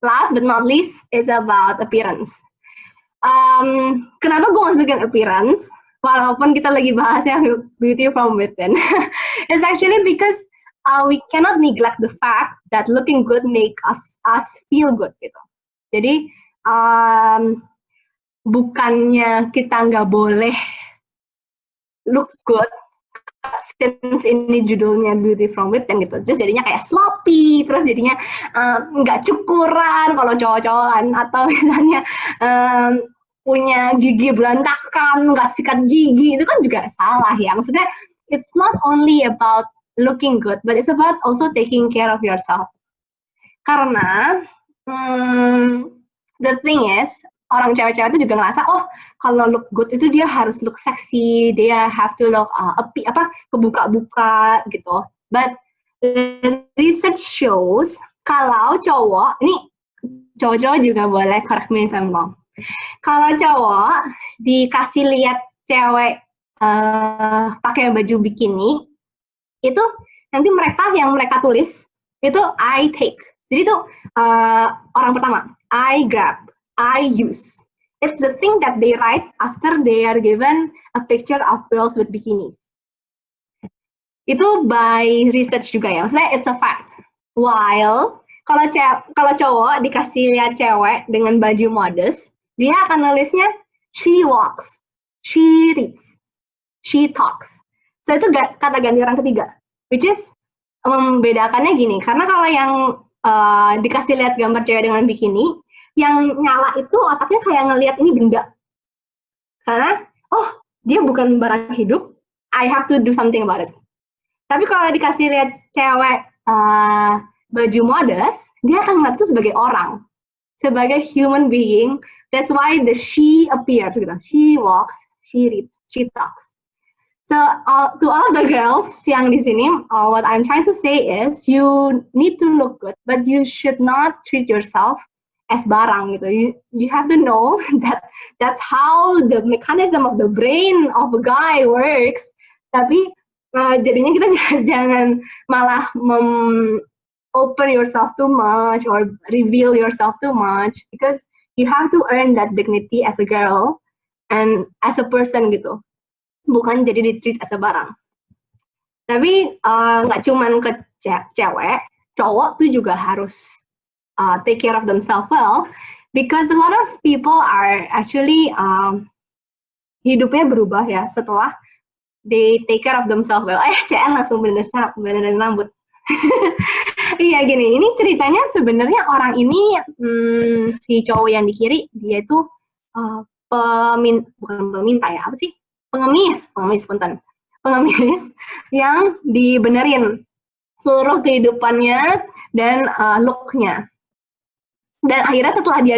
Last but not least is about appearance. Kenapa gue masukin appearance? Walaupun kita lagi bahasnya beauty from within, it's actually because we cannot neglect the fact that looking good make us feel good gitu. Jadi bukannya kita nggak boleh look good, since ini judulnya beauty from within gitu, terus jadinya kayak sloppy, terus jadinya nggak cukuran kalau cowok-cowokan, atau misalnya punya gigi berantakan, nggak sikat gigi, itu kan juga salah ya. Maksudnya it's not only about looking good, but it's about also taking care of yourself. Karena the thing is, orang cewek-cewek itu juga ngerasa, kalau look good itu dia harus look sexy, dia have to look kebuka-buka gitu. But research shows kalau cowok, ini cowok-cowok juga boleh correct me if I'm wrong. Kalau cowok dikasih lihat cewek pakai baju bikini, itu nanti mereka tulis itu I take. Jadi itu orang pertama, I grab, I use. It's the thing that they write after they are given a picture of girls with bikini. Itu by research juga ya, maksudnya it's a fact. While kalau cowok dikasih lihat cewek dengan baju modest, dia akan nulisnya she walks, she reads, she talks. So itu kata ganti orang ketiga, which is membedakannya gini, karena kalau yang dikasih lihat gambar cewek dengan bikini, yang nyala itu otaknya kayak ngelihat ini benda. Karena, dia bukan barang hidup, I have to do something about it. Tapi kalau dikasih lihat cewek baju modest, dia akan ngeliat itu sebagai orang, sebagai human being. That's why the she appears gitu. She walks, she reads, she talks. So to all the girls yang di sini, what I'm trying to say is you need to look good, but you should not treat yourself as barang gitu. You have to know that that's how the mechanism of the brain of a guy works. Tapi jadinya kita jangan malah open yourself too much or reveal yourself too much, because you have to earn that dignity as a girl and as a person gitu. Bukan jadi di-treat as a barang. Tapi nggak cuman ke cewek, cowok tuh juga harus take care of themselves well, because a lot of people are actually hidupnya berubah ya setelah they take care of themselves well. CL langsung beneran rambut. Iya gini, ini ceritanya sebenarnya orang ini si cowok yang di kiri dia itu bukan peminta ya, apa sih? Pengemis yang dibenerin seluruh kehidupannya dan look-nya. Dan akhirnya setelah dia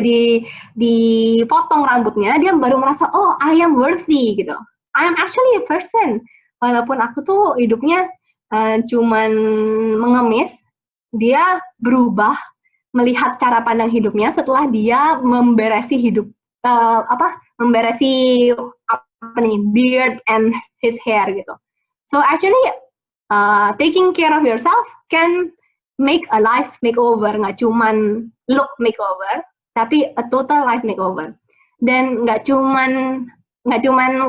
dipotong rambutnya, dia baru merasa, oh, I am worthy gitu. I am actually a person. Walaupun aku tuh hidupnya cuman mengemis, dia berubah melihat cara pandang hidupnya setelah dia memberesi beard and his hair gitu. So actually taking care of yourself can make a life makeover, nggak cuman look makeover, tapi a total life makeover. Dan nggak cuman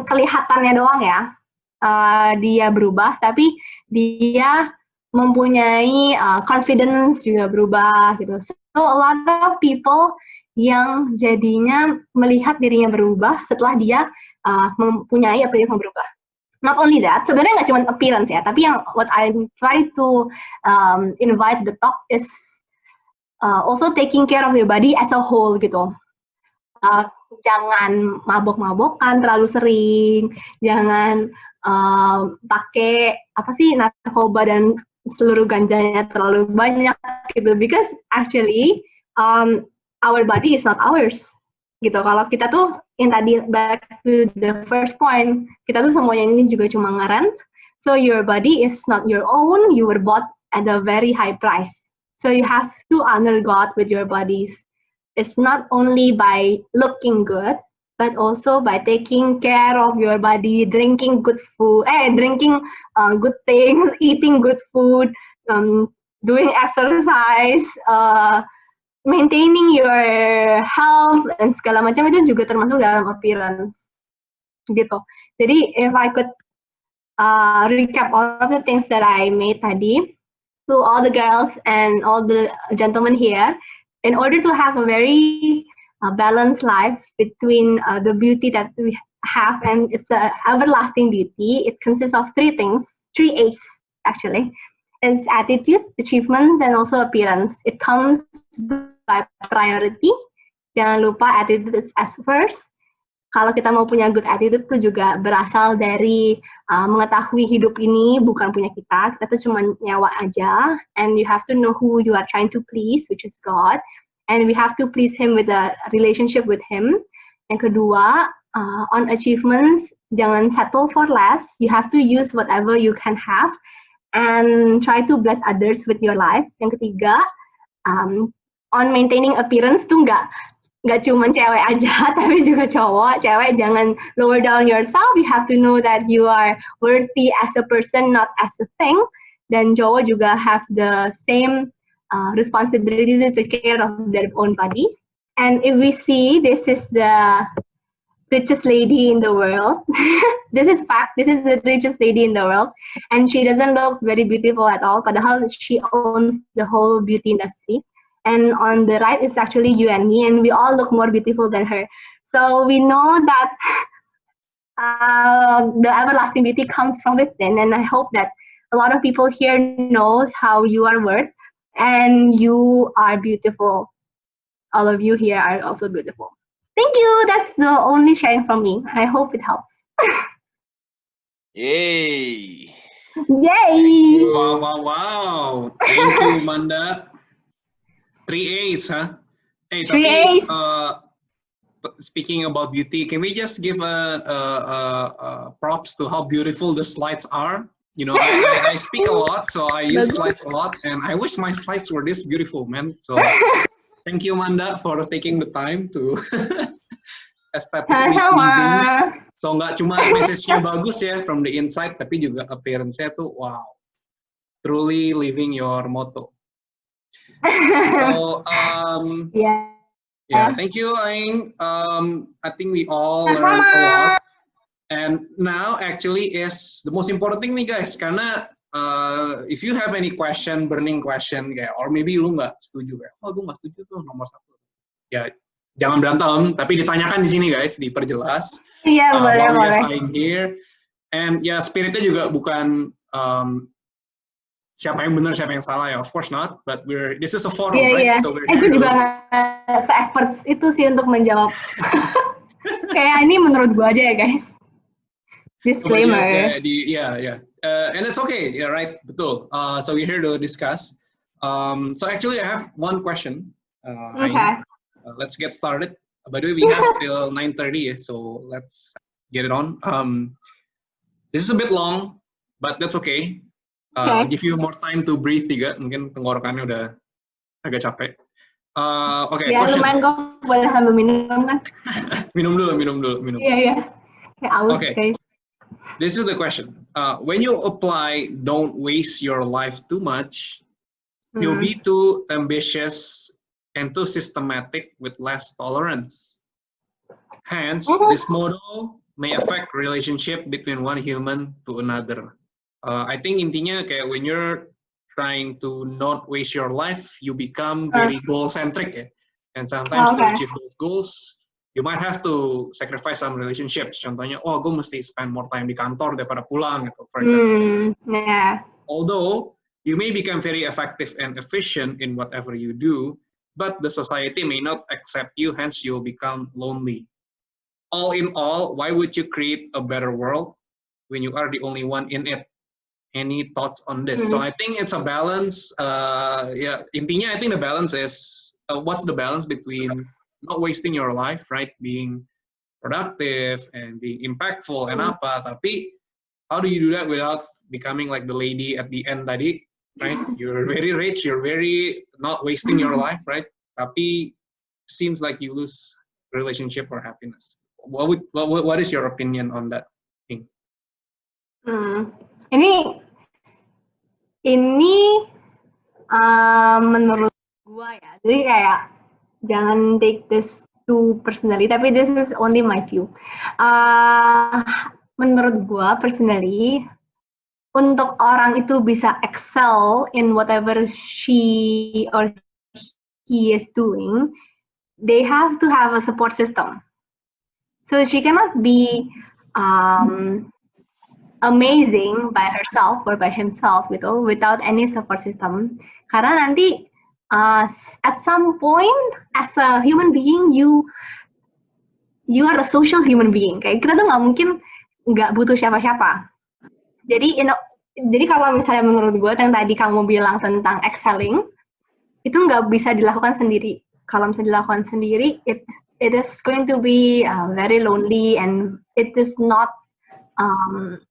kelihatannya doang ya, dia berubah, tapi dia mempunyai confidence juga berubah gitu. So a lot of people yang jadinya melihat dirinya berubah setelah dia mempunyai appearance yang berubah. Not only that, sebenarnya nggak cuma appearance ya, tapi yang what I try to invite the talk is also taking care of your body as a whole gitu. Jangan mabok-mabokan terlalu sering, jangan pakai narkoba dan seluruh ganjanya terlalu banyak gitu, because actually our body is not ours gitu. Kalau kita tuh yang tadi back to the first point, kita tuh semuanya ini juga cuma ngerent. So your body is not your own, you were bought at a very high price. So you have to honor God with your bodies. It's not only by looking good, but also by taking care of your body, drinking good food, drinking good things, eating good food, doing exercise, maintaining your health, and segala macam itu juga termasuk dalam appearance gitu. Jadi if I could recap all of the things that I made tadi to all the girls and all the gentlemen here, in order to have a very balanced life between the beauty that we have, and it's an everlasting beauty, it consists of three A's actually. It's attitude, achievements, and also appearance. It comes by priority. Jangan lupa attitude is as first. Kalau kita mau punya good attitude itu juga berasal dari mengetahui hidup ini bukan punya kita tuh cuma nyawa aja, and you have to know who you are trying to please, which is God, and we have to please Him with a relationship with Him. Yang kedua, on achievements, jangan settle for less. You have to use whatever you can have and try to bless others with your life. Yang ketiga, on maintaining appearance tuh nggak cuma cewek aja, tapi juga cowok. Cewek jangan lower down yourself. You have to know that you are worthy as a person, not as a thing. Dan cowok juga have the same responsibility to take care of their own body. And if we see, this is the richest lady in the world. This is fact. This is the richest lady in the world, and she doesn't look very beautiful at all. Padahal she owns the whole beauty industry. And on the right is actually you and me, and we all look more beautiful than her. So we know that the everlasting beauty comes from within, and I hope that a lot of people here knows how you are worth, and you are beautiful. All of you here are also beautiful. Thank you. That's the only sharing from me. I hope it helps. Yay! Yay! Wow. Thank you, Manda. 3 A's, huh? Hey, 3 tapi A's. speaking about beauty, can we just give props to how beautiful the slides are? You know, I speak a lot, so I use slides a lot, and I wish my slides were this beautiful, man. So thank you, Manda, for taking the time to aesthetically pleasing. So nggak cuma message-nya bagus ya from the inside, tapi juga appearance-nya tuh wow, truly living your motto. So yeah, thank you, Aing. I think we all learned a lot. And now actually is the most important thing nih guys, karena if you have any question, burning question, kayak, or maybe lu nggak setuju, kayak, oh gue nggak setuju tuh nomor 1. Ya, jangan berantem, tapi ditanyakan di sini guys, diperjelas. Iya, boleh. Aing here. And ya, spiritnya juga bukan siapa yang benar, siapa yang salah ya, of course not, but this is a forum, right? Yeah. So Gue juga nggak se-expert itu sih untuk menjawab. Kayak ini menurut gue aja ya guys. Disclaimer. Yeah. And it's okay, yeah, right? Betul. So we're here to discuss. So actually, I have one question. Okay. Let's get started. By the way, we have till 9:30, so let's get it on. This is a bit long, but that's okay. Give you more time to breathe juga. Mungkin tenggorokannya udah agak capek. Okay, ya, question. lumayan kok, boleh sambil minum kan? minum dulu. Iya. Kayak aus, Okay. This is the question. When you apply "don't waste your life too much," you'll be too ambitious and too systematic with less tolerance. Hence, this motto may affect relationship between one human to another. I think intinya kayak when you're trying to not waste your life, you become very goal-centric ya. And sometimes to achieve those goals, you might have to sacrifice some relationships. Contohnya, oh gue mesti spend more time di kantor daripada pulang gitu, for example. Although, you may become very effective and efficient in whatever you do, but the society may not accept you, hence you'll become lonely. All in all, why would you create a better world when you are the only one in it? Any thoughts on this? So I think it's a balance. Intinya I think the balance is, what's the balance between not wasting your life, right? Being productive and being impactful and apa, tapi how do you do that without becoming like the lady at the end tadi, right? You're very rich, you're very not wasting your life, right? Tapi seems like you lose relationship or happiness. What is your opinion on that thing? Ini menurut gua ya, jadi kayak jangan take this too personally, tapi this is only my view. Menurut gua personally, untuk orang itu bisa excel in whatever she or he is doing, they have to have a support system. So she cannot be amazing by herself or by himself gitu, without any support system. Karena nanti at some point as a human being you are a social human being. Kayak kita tuh nggak mungkin nggak butuh siapa-siapa. Jadi kalau misalnya menurut gue yang tadi kamu bilang tentang excelling, itu nggak bisa dilakukan sendiri. Kalau misalnya dilakukan sendiri, it is going to be very lonely and it is not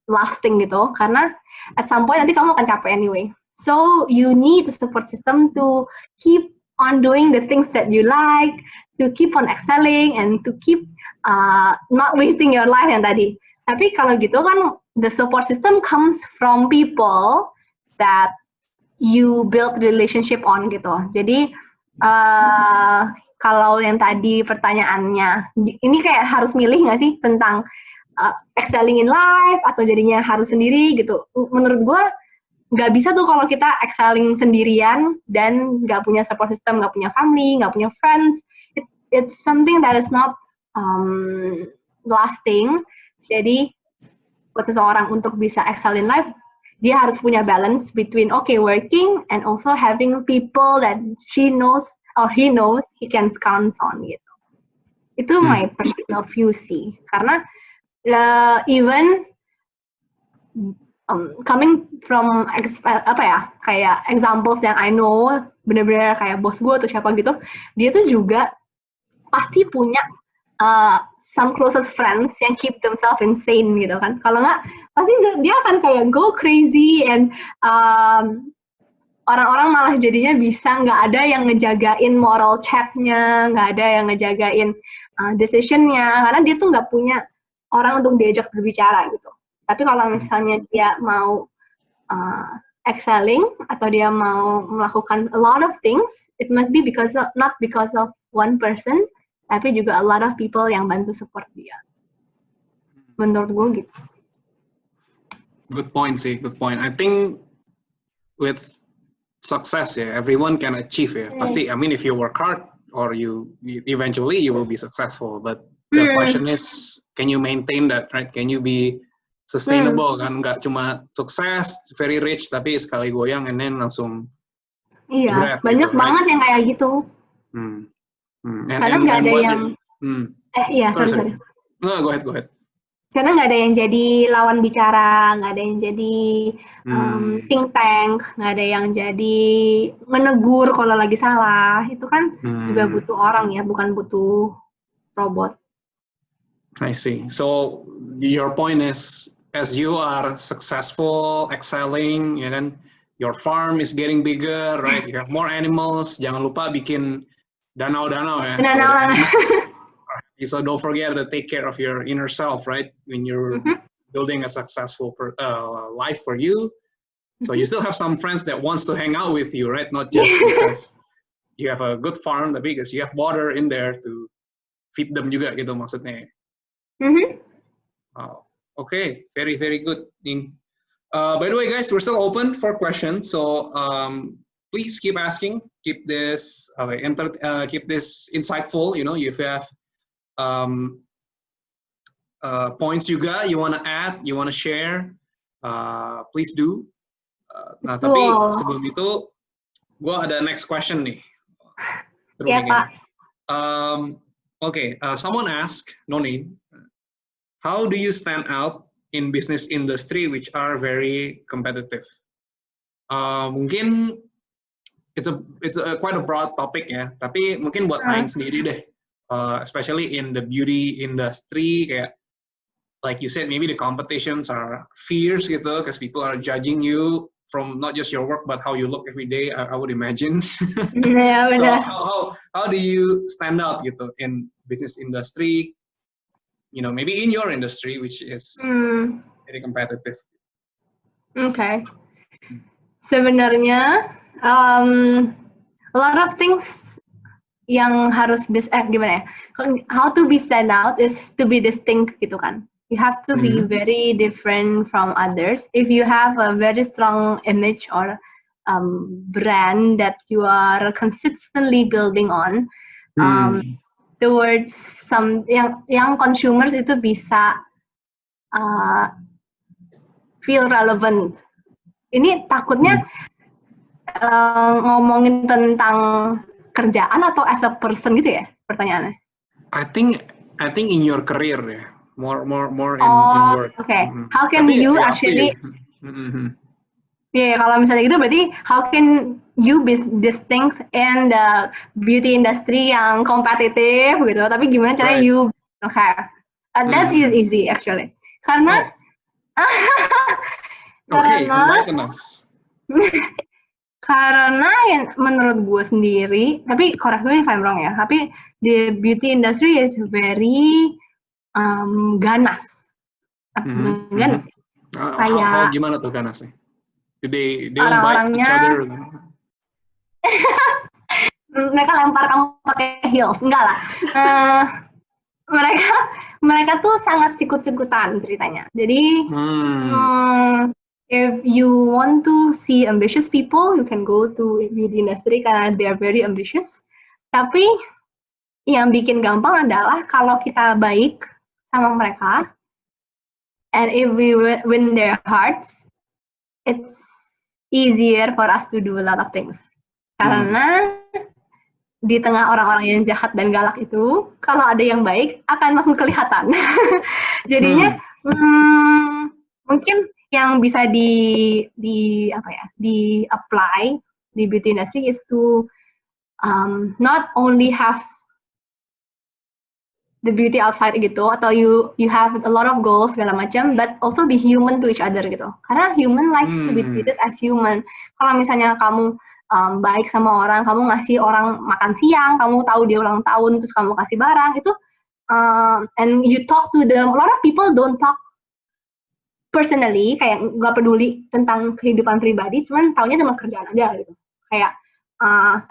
lasting gitu, karena at some point nanti kamu akan capek anyway. So you need a support system to keep on doing the things that you like, to keep on excelling and to keep not wasting your life yang tadi. Tapi kalau gitu kan the support system comes from people that you build relationship on gitu. Jadi kalau yang tadi pertanyaannya, ini kayak harus milih nggak sih tentang excelling in life atau jadinya harus sendiri gitu. Menurut gue nggak bisa tuh kalau kita excelling sendirian dan nggak punya support system, nggak punya family, nggak punya friends. It's something that is not lasting. Jadi buat seseorang untuk bisa excel in life, dia harus punya balance between working and also having people that she knows or he knows he can count on gitu. Itu my personal view sih, karena even coming from kayak examples yang I know bener-bener kayak bos gue atau siapa gitu, dia tuh juga pasti punya some closest friends yang keep themselves insane gitu kan. Kalau nggak, pasti dia akan kayak go crazy and orang-orang malah jadinya bisa nggak ada yang ngejagain moral check-nya, nggak ada yang ngejagain decision-nya, karena dia tuh nggak punya orang untuk diajak berbicara gitu. Tapi kalau misalnya dia mau excelling atau dia mau melakukan a lot of things, it must be not because of one person, tapi juga a lot of people yang bantu support dia. Menurut gue gitu. Good point sih, good point. I think with success ya, everyone can achieve ya. Pasti, I mean if you work hard or you eventually you will be successful. But the question is, can you maintain that, right? Can you be sustainable kan? Nggak cuma sukses, very rich, tapi sekali goyang and then langsung Iya, jebret banyak gitu, banget right? yang kayak gitu. Karena nggak ada yang iya, sorry. No, go ahead. Karena nggak ada yang jadi lawan bicara, nggak ada yang jadi think tank, nggak ada yang jadi menegur kalau lagi salah. Itu kan juga butuh orang ya, bukan butuh robot. I see. So your point is, as you are successful, excelling, ya kan, your farm is getting bigger, right? You have more animals. Jangan lupa bikin danau-danau ya. So don't forget to take care of your inner self, right? When you're building a successful life for you. So you still have some friends that wants to hang out with you, right? Not just because you have a good farm, but because you have water in there to feed them juga gitu maksudnya. Okay, very, very good, Ning. By the way, guys, we're still open for questions. So please keep asking, keep this keep this insightful. You know, if you have points juga you want to add, you want to share, please do. Nah, tapi sebelum itu, gue ada next question nih. Iya, Pak. Okay, someone asked, Noni, how do you stand out in business industry which are very competitive? Mungkin it's a quite a broad topic ya, tapi mungkin buat Aing sendiri deh. Especially in the beauty industry, kayak like you said, maybe the competitions are fierce gitu, because people are judging you from not just your work but how you look every day. I would imagine. Yeah, so how do you stand out gitu in business industry? You know, maybe in your industry, which is very competitive. Okay. Sebenarnya a lot of things yang harus gimana ya? How to be stand out is to be distinct gitu kan. You have to be very different from others. If you have a very strong image or brand that you are consistently building on towards some yang consumers itu bisa feel relevant. Ini takutnya ngomongin tentang kerjaan atau as a person gitu ya pertanyaannya? I think in your career ya, more in work. Okay. How can you actually? Kalau misalnya gitu berarti how can you be distinct in the beauty industry yang kompetitif gitu? Tapi gimana caranya you that is easy actually. Karena enlighten us. Karena yang menurut gue sendiri, tapi correct me if I'm wrong ya, tapi the beauty industry is very ganas. Ganas. Kayak gimana tuh ganasnya? Do they bite each other? Mereka lempar kamu pakai heels, enggak lah. Mereka tuh sangat sikut-sikutan ceritanya. Jadi if you want to see ambitious people, you can go to beauty industry karena they are very ambitious. Tapi yang bikin gampang adalah kalau kita baik sama mereka, and if we win their hearts, it's easier for us to do a lot of things. Karena di tengah orang-orang yang jahat dan galak itu, kalau ada yang baik akan langsung kelihatan. Jadinya mungkin yang bisa di apply di beauty industry is to not only have the beauty outside gitu, atau you have a lot of goals segala macam, but also be human to each other gitu. Karena human likes to be treated as human. Kalau misalnya kamu baik sama orang, kamu ngasih orang makan siang, kamu tahu dia ulang tahun, terus kamu kasih barang, itu and you talk to them. A lot of people don't talk personally, kayak nggak peduli tentang kehidupan pribadi, cuman taunya cuma kerjaan aja gitu. Kayak,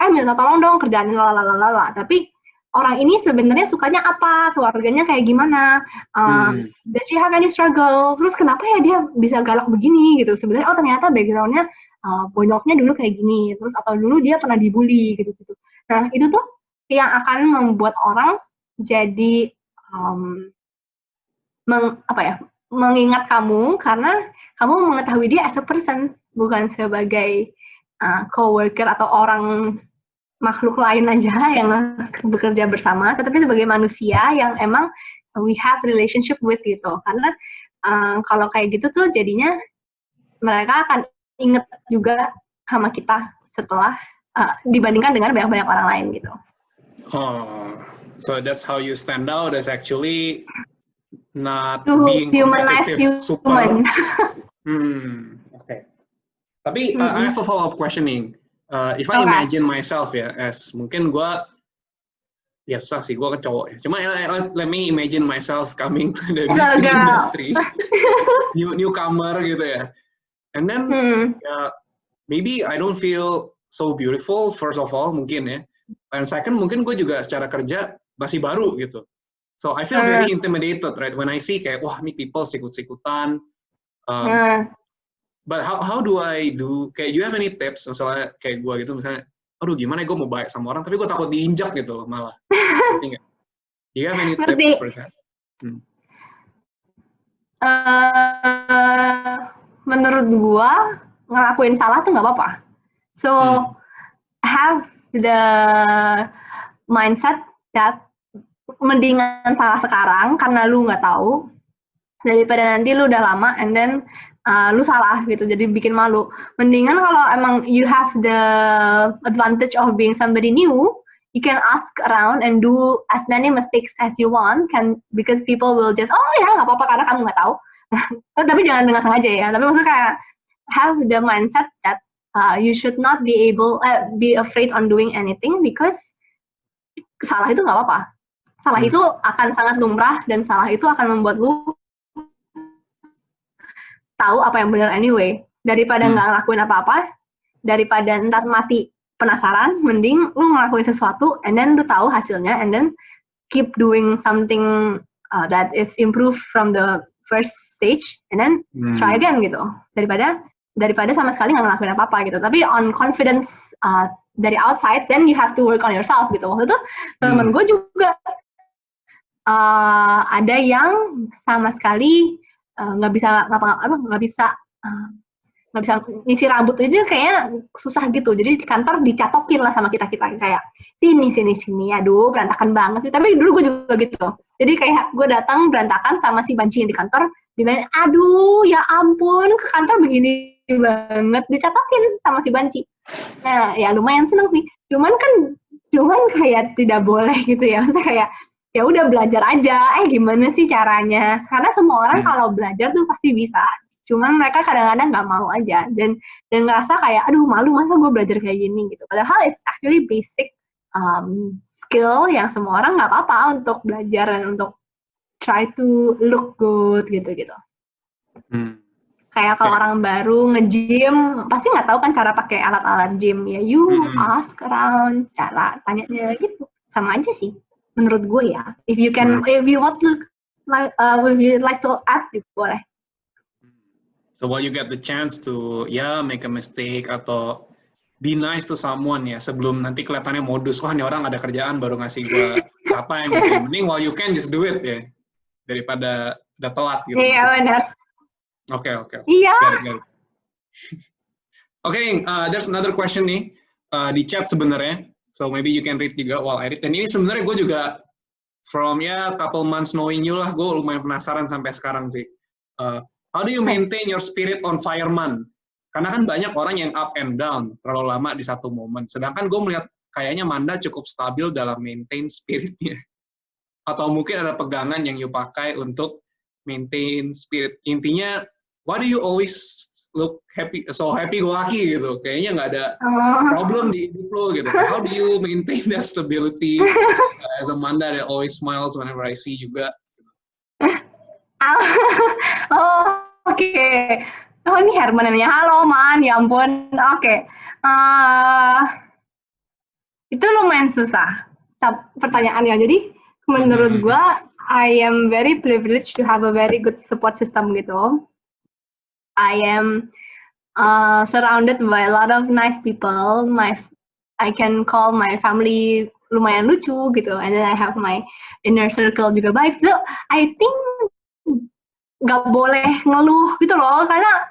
minta tolong dong kerjaan lalalala. Tapi orang ini sebenarnya sukanya apa, keluarganya kayak gimana, does she have any struggle, terus kenapa ya dia bisa galak begini gitu. Sebenarnya ternyata background-nya bonyoknya dulu kayak gini, terus atau dulu dia pernah dibully gitu-gitu. Nah itu tuh yang akan membuat orang jadi mengingat kamu karena kamu mengetahui dia as a person, bukan sebagai coworker atau orang makhluk lain aja yang bekerja bersama, tetapi sebagai manusia yang emang we have relationship with gitu. Karena kalau kayak gitu tuh jadinya mereka akan inget juga sama kita setelah dibandingkan dengan banyak-banyak orang lain gitu. Oh, so that's how you stand out as actually not to being humanize super. Okay. Tapi I have a follow-up questioning. If I imagine myself ya, as mungkin gue, ya susah sih, gue ke cowok ya. Cuma let me imagine myself coming to the beauty industry, newcomer gitu ya. And then maybe I don't feel so beautiful first of all mungkin ya. And second mungkin gue juga secara kerja masih baru gitu. So I feel very intimidated, right? When I see kayak, wah, ini people sikut-sikutan. But how do I do? Kayak, you have any tips? Misalnya kayak gue gitu, misalnya, aduh gimana gue mau baik sama orang, tapi gue takut diinjak gitu loh malah. Ngerti nggak? Do you have any tips for that? Menurut gue, ngelakuin salah tuh nggak apa-apa. So, have the mindset that mendingan salah sekarang karena lu nggak tahu daripada nanti lu udah lama and then lu salah gitu, jadi bikin malu. Mendingan kalau emang you have the advantage of being somebody new, you can ask around and do as many mistakes as you want, because people will just, oh ya nggak apa-apa karena kamu nggak tahu. Tapi jangan dengan sengaja ya. Tapi maksudnya kayak have the mindset that you should not be afraid on doing anything, because salah itu nggak apa-apa. Salah itu akan sangat lumrah dan salah itu akan membuat lu tahu apa yang benar anyway. Daripada nggak ngelakuin apa-apa, daripada ntar mati penasaran, mending lu ngelakuin sesuatu and then lu tahu hasilnya and then keep doing something that is improved from the first stage and then try again gitu. Daripada sama sekali nggak ngelakuin apa-apa gitu. Tapi on confidence dari outside, then you have to work on yourself gitu. Waktu itu temen gue juga ada yang sama sekali nggak bisa ngisi rambut aja kayaknya susah gitu. Jadi di kantor dicatokin lah sama kita kayak sini, aduh berantakan banget sih. Tapi dulu gue juga gitu. Jadi kayak gue datang berantakan sama si banci yang di kantor, dibilang, aduh ya ampun ke kantor begini banget, dicatokin sama si banci. Nah ya lumayan seneng sih. Cuman kayak tidak boleh gitu ya. Maksudnya kayak ya udah belajar aja, gimana sih caranya? Karena semua orang kalau belajar tuh pasti bisa. Cuman mereka kadang-kadang nggak mau aja dan ngerasa kayak, aduh malu masa gue belajar kayak gini gitu. Padahal it's actually basic skill yang semua orang nggak apa-apa untuk belajar dan untuk try to look good gitu. Kayak kalau orang baru nge-gym pasti nggak tahu kan cara pakai alat-alat gym ya. You ask around, cara tanyanya gitu. Sama aja sih. Menurut gue ya, if you want to if you like to add, boleh. So while you get the chance to make a mistake atau be nice to someone ya, sebelum nanti kelihatannya modus, wah ini orang ada kerjaan baru ngasih gue kata yang gitu. Mending while you can just do it ya, daripada udah telat gitu. Iya benar. Oke. Iya. Okay, there's another question nih di chat sebenarnya. So maybe you can read juga while I read. Dan ini sebenarnya gue juga from couple months knowing you lah, gue lumayan penasaran sampai sekarang sih. How do you maintain your spirit on fireman? Karena kan banyak orang yang up and down terlalu lama di satu momen. Sedangkan gue melihat kayaknya Manda cukup stabil dalam maintain spiritnya. atau mungkin ada pegangan yang you pakai untuk maintain spirit. Intinya, why do you always look happy, so happy go lucky gitu? Kayaknya nggak ada problem di hidup lo gitu. How do you maintain that stability as Amanda that always smiles whenever I see juga? Oh, oke. Oh, ini Herman nanya, halo Man, ya ampun. Oke. Itu lumayan susah pertanyaannya. Jadi menurut gua, I am very privileged to have a very good support system gitu. I am surrounded by a lot of nice people. I can call my family lumayan lucu gitu, and then I have my inner circle juga baik. So I think nggak boleh ngeluh gitu loh, karena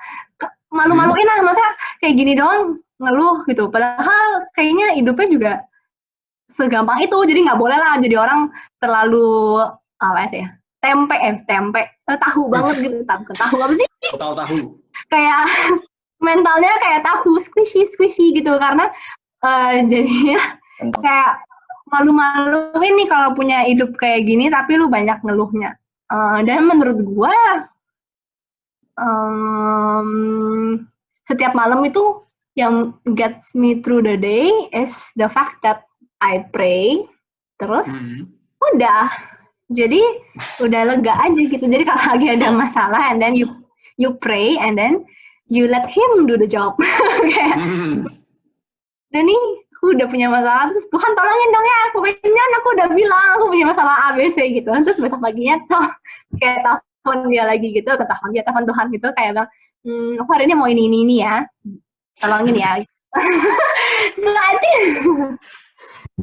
malu-maluin lah, masa kayak gini doang ngeluh gitu. Padahal kayaknya hidupnya juga segampang itu, jadi nggak boleh lah jadi orang terlalu apa sih ya, tahu banget gitu, tahu apa sih? Tahu. Kayak mentalnya kayak tahu squishy gitu, karena jadinya kayak malu-maluin nih kalau punya hidup kayak gini tapi lu banyak ngeluhnya. Dan menurut gua setiap malam itu yang gets me through the day is the fact that I pray, terus udah, jadi udah lega aja gitu. Jadi kalau lagi ada masalah, and then you pray, and then you let him do the job. Dan nih aku udah punya masalah, terus Tuhan tolongin dong ya, pokoknya aku udah bilang aku punya masalah ABC gitu. Terus besok paginya kayak telepon dia lagi gitu, telepon Tuhan gitu, kayak bilang, aku hari ini mau ini ya, tolongin ya. So I think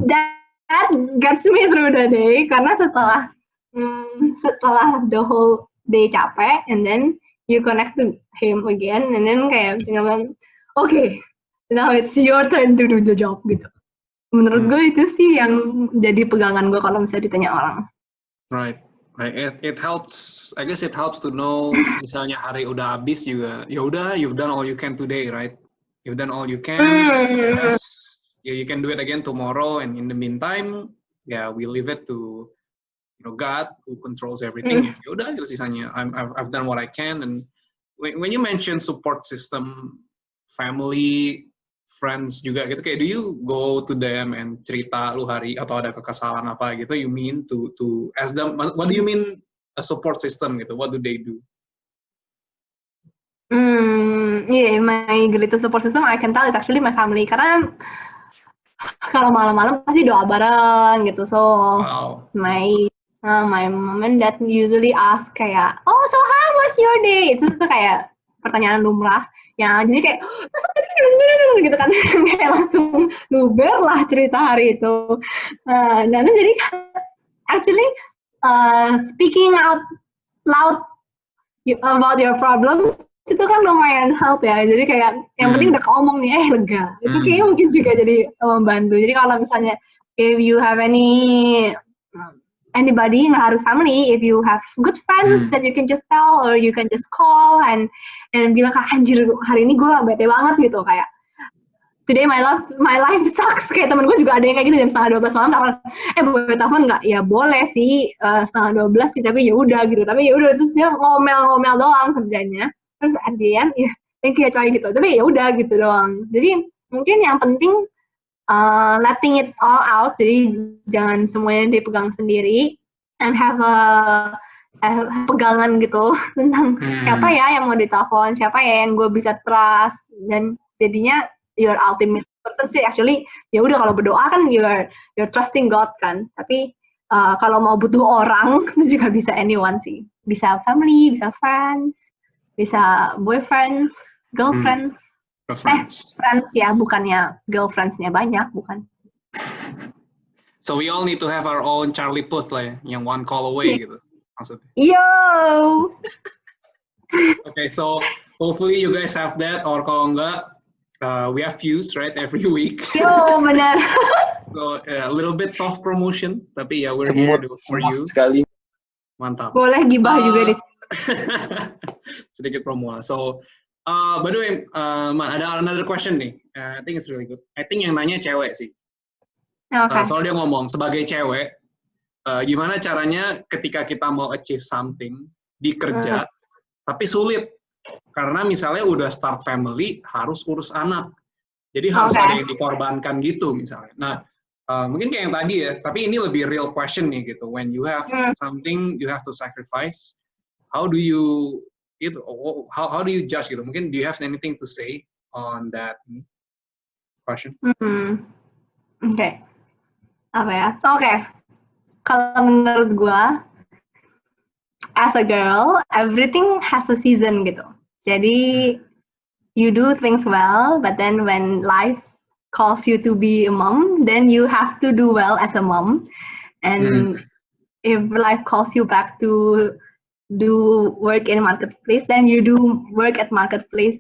that gets me through the day, karena setelah the whole day capek, and then you connect to him again, and then kayak bilang, okay, now it's your turn to do the job gitu. Menurut gue itu sih yang jadi pegangan gue kalau misalnya ditanya orang. Right. It helps. I guess it helps to know. Misalnya hari udah habis juga, ya udah, you've done all you can today, right? You've done all you can. Yes, you can do it again tomorrow. And in the meantime, we leave it to God who controls everything. Ya udah, itu sisanya. I've done what I can. And when you mention support system, family, friends juga gitu, kayak do you go to them and cerita lu hari atau ada kekesalan apa gitu, you mean to ask them, what do you mean a support system gitu, what do they do? My greatest support system I can tell is actually my family, karena kalau malam-malam pasti doa bareng gitu. So my mom and dad usually ask kayak, oh so how was your day? Itu tuh kayak pertanyaan lumrah. Ya, jadi kayak, masa tadi gitu kan, kayak langsung luber lah cerita hari itu. Dan jadi actually speaking out loud about your problems itu kan lumayan help ya. Jadi kayak yang penting udah keomong nih, lega. Itu kayaknya mungkin juga jadi membantu. Jadi kalau misalnya if you have anybody, nggak harus family, if you have good friends that you can just tell, or you can just call and bilang, anjir hari ini gue bete banget gitu, kayak today my life sucks. Kayak temen gue juga ada yang kayak gitu, jam 11:30 malam boleh telepon nggak? Ya boleh sih, 11:30 sih, tapi ya udah gitu. Tapi ya udah, terus dia ngomel doang kerjanya. Terus at the end, ya thank you ya coy gitu. Tapi ya udah gitu doang. Jadi mungkin yang penting letting it all out, jadi jangan semuanya dipegang sendiri, and have pegangan gitu tentang siapa ya yang mau ditelepon, siapa ya yang gue bisa trust, dan jadinya your ultimate person sih actually, ya udah kalau berdoa kan you're trusting God kan, tapi kalau mau butuh orang itu juga bisa anyone sih, bisa family, bisa friends, bisa boyfriends, girlfriends. Friends ya, bukannya girlfriends-nya banyak, bukan. So we all need to have our own Charlie Puth lah ya, yang one call away gitu maksudnya. Yo. Okay, so hopefully you guys have that, or kalau enggak, we have views right every week. Yo, benar. So a little bit soft promotion, tapi ya we're here for you. Sekali. Mantap. Boleh gibah juga di sedikit promo lah. So by the way, Man, ada another question nih. I think it's really good. I think yang nanya cewek sih. Okay. Soalnya dia ngomong, sebagai cewek, gimana caranya ketika kita mau achieve something di kerja, tapi sulit. Karena misalnya udah start family, harus urus anak. Jadi harus ada yang dikorbankan gitu misalnya. Nah, mungkin kayak yang tadi ya, tapi ini lebih real question nih gitu. When you have something you have to sacrifice, how do you how do you judge gitu? Mungkin do you have anything to say on that question? Oke. Apa ya? Oke. Kalau menurut gua, as a girl, everything has a season gitu. Jadi you do things well, but then when life calls you to be a mom, then you have to do well as a mom. And if life calls you back to do work in marketplace, then you do work at marketplace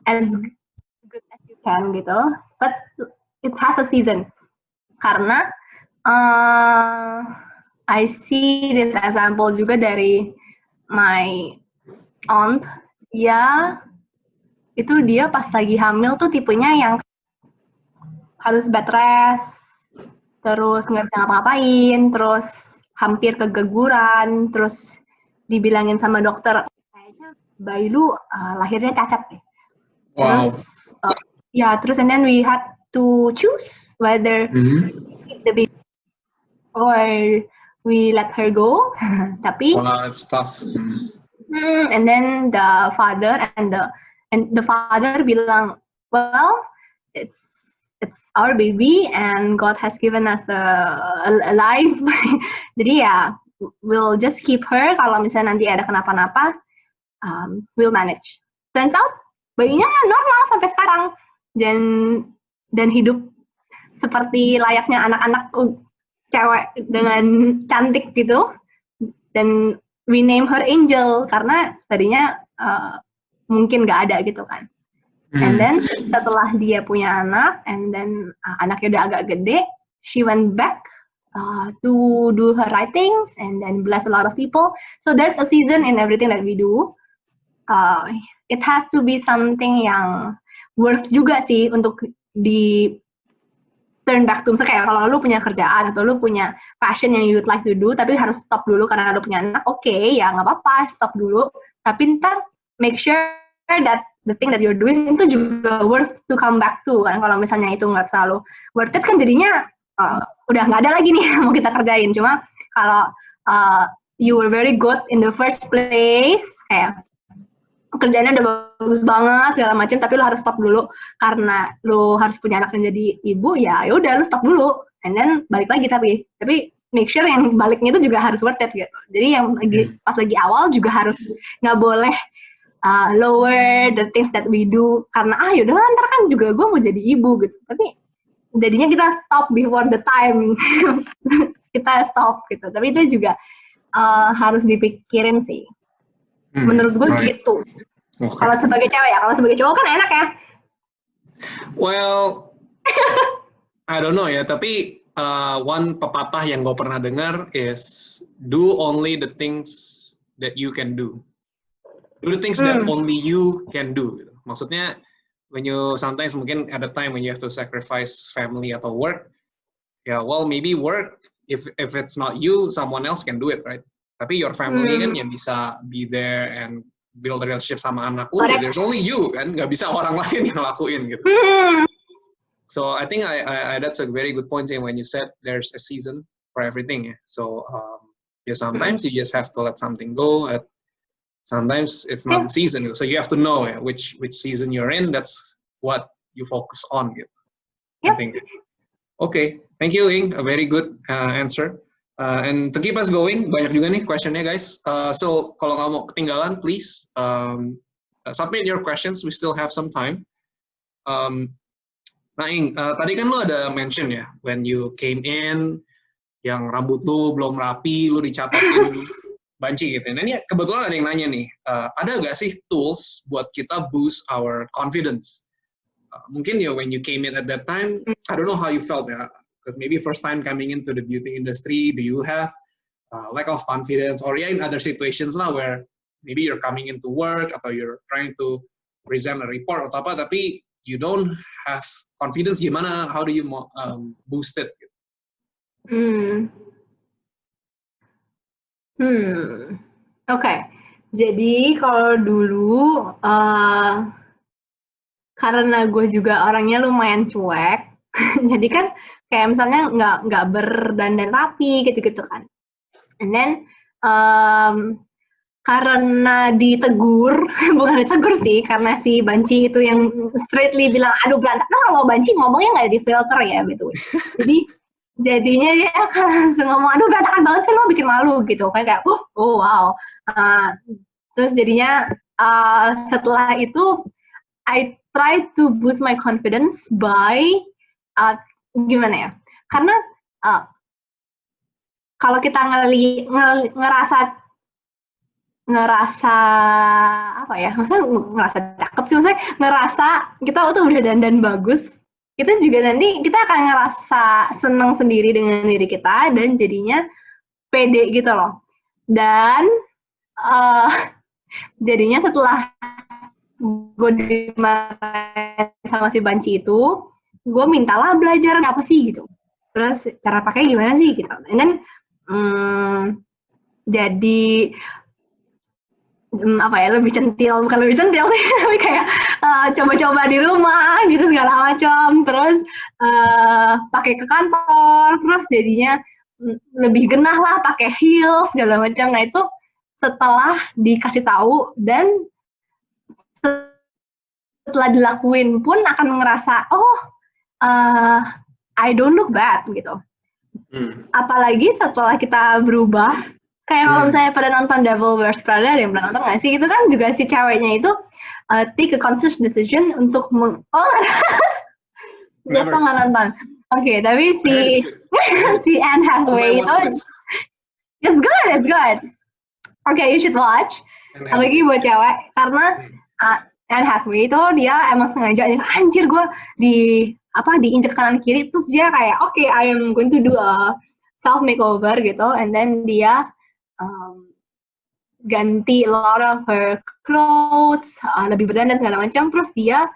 as good as you can gitu. But it has a season. Karena I see this example juga dari my aunt. Dia pas lagi hamil tuh tipenya yang harus bed rest, terus nggak bisa ngapa-ngapain, terus hampir keguguran, terus dibilangin sama dokter, kayaknya bayi lu lahirnya cacat deh. Wow. Terus and then we had to choose whether keep the baby or we let her go. Tapi it's tough. And then the father the father bilang, well, it's our baby and God has given us a life. Jadi ya, we'll just keep her. Kalau misalnya nanti ada kenapa-napa, we'll manage. Turns out bayinya normal sampai sekarang dan hidup seperti layaknya anak-anak cewek dengan cantik gitu. Dan we name her Angel karena tadinya mungkin nggak ada gitu kan. And then setelah dia punya anak, and then anaknya udah agak gede, she went back to do her writings and then bless a lot of people. So there's a season in everything that we do. It has to be something yang worth juga sih untuk di turn back to. Misalnya kayak kalau lu punya kerjaan atau lu punya passion yang you would like to do, tapi harus stop dulu karena lu punya anak, oke, ya nggak apa-apa, stop dulu. Tapi ntar make sure that the thing that you're doing itu juga worth to come back to. Kan kalau misalnya itu nggak terlalu worth it kan jadinya udah nggak ada lagi nih yang mau kita kerjain. Cuma kalau you were very good in the first place, kayak kerjaannya udah bagus banget segala macam, tapi lu harus stop dulu karena lu harus punya anak yang jadi ibu, ya udah lu stop dulu, and then balik lagi tapi make sure yang baliknya itu juga harus worth it gitu. Jadi yang pas lagi awal juga harus nggak boleh lower the things that we do karena yaudah ntar kan juga gue mau jadi ibu gitu, tapi jadinya kita stop before the time. Kita stop gitu, tapi itu juga harus dipikirin sih. Menurut gue gitu. Okay. Kalau sebagai cewek ya, kalau sebagai cowok kan enak ya. Well, I don't know ya, tapi one pepatah yang gue pernah dengar is do only the things that you can do. Do the things that only you can do. Maksudnya, when you sometimes mungkin at the time when you have to sacrifice family atau work, ya well maybe work if it's not you, someone else can do it, right? Tapi your family kan yang bisa be there and build a relationship sama anak lu, there's only you kan, nggak bisa orang lain yang lakuin gitu. So I think I that's a very good point when you said there's a season for everything. Yeah. So sometimes you just have to let something go. Sometimes it's not the season, so you have to know which season you're in. That's what you focus on. Gitu. I think. Okay, thank you, Ing. A very good answer. And to keep us going, banyak juga nih questionnya guys. So kalau nggak mau ketinggalan, please submit your questions. We still have some time. Nah, Ing, tadi kan lu ada mention ya, when you came in, yang rambut lu belum rapi, lu dicatatin banci gitu. Nah ini kebetulan ada yang nanya nih, ada nggak sih tools buat kita boost our confidence? Mungkin ya when you came in at that time, I don't know how you felt ya. Because maybe first time coming into the beauty industry, do you have lack of confidence, or in other situations lah where maybe you're coming into work atau you're trying to present a report atau apa, tapi you don't have confidence, gimana? How do you boost it? Oke. Jadi kalau dulu karena gue juga orangnya lumayan cuek, jadi kan kayak misalnya nggak berdandan rapi gitu-gitu kan. And then karena ditegur, bukan ditegur sih, karena si Banci itu yang straightly bilang, aduh berantakan, kalau Banci ngomongnya nggak di filter ya gitu. Jadi jadinya dia langsung ngomong, aduh berantakan banget sih, lo bikin malu gitu. Kayak oh wow. Terus jadinya setelah itu I try to boost my confidence by gimana ya? Karena kalau kita ngerasa apa ya? Maksudnya ngerasa cakep sih, maksudnya ngerasa kita tuh udah dandan bagus, kita juga nanti kita akan ngerasa senang sendiri dengan diri kita dan jadinya pede gitu loh. Dan jadinya setelah gue dimarahin sama si Banci itu, gue mintalah belajar apa sih gitu. Terus cara pakai gimana sih gitu. And then jadi apa ya, lebih centil, bukan lebih centil sih, tapi kayak coba-coba di rumah gitu segala macam. Terus pakai ke kantor, terus jadinya lebih genah lah pakai heels segala macam. Nah itu setelah dikasih tahu dan setelah dilakuin pun akan ngerasa I don't look bad gitu. Apalagi setelah kita berubah, kayak kalau misalnya pada nonton Devil Wears Prada, ada yang pernah nonton nggak sih? Itu kan juga si ceweknya itu take a conscious decision untuk nggak nonton. Oke, tapi si Anne Hathaway itu it's good. Oke, you should watch. Apalagi buat cewek, karena Anne Hathaway itu dia emang sengaja, anjir gue diinjek kanan kiri, terus dia kayak okay, I am going to do a self makeover gitu, and then dia ganti a lot of her clothes, lebih berdandan segala macam, terus dia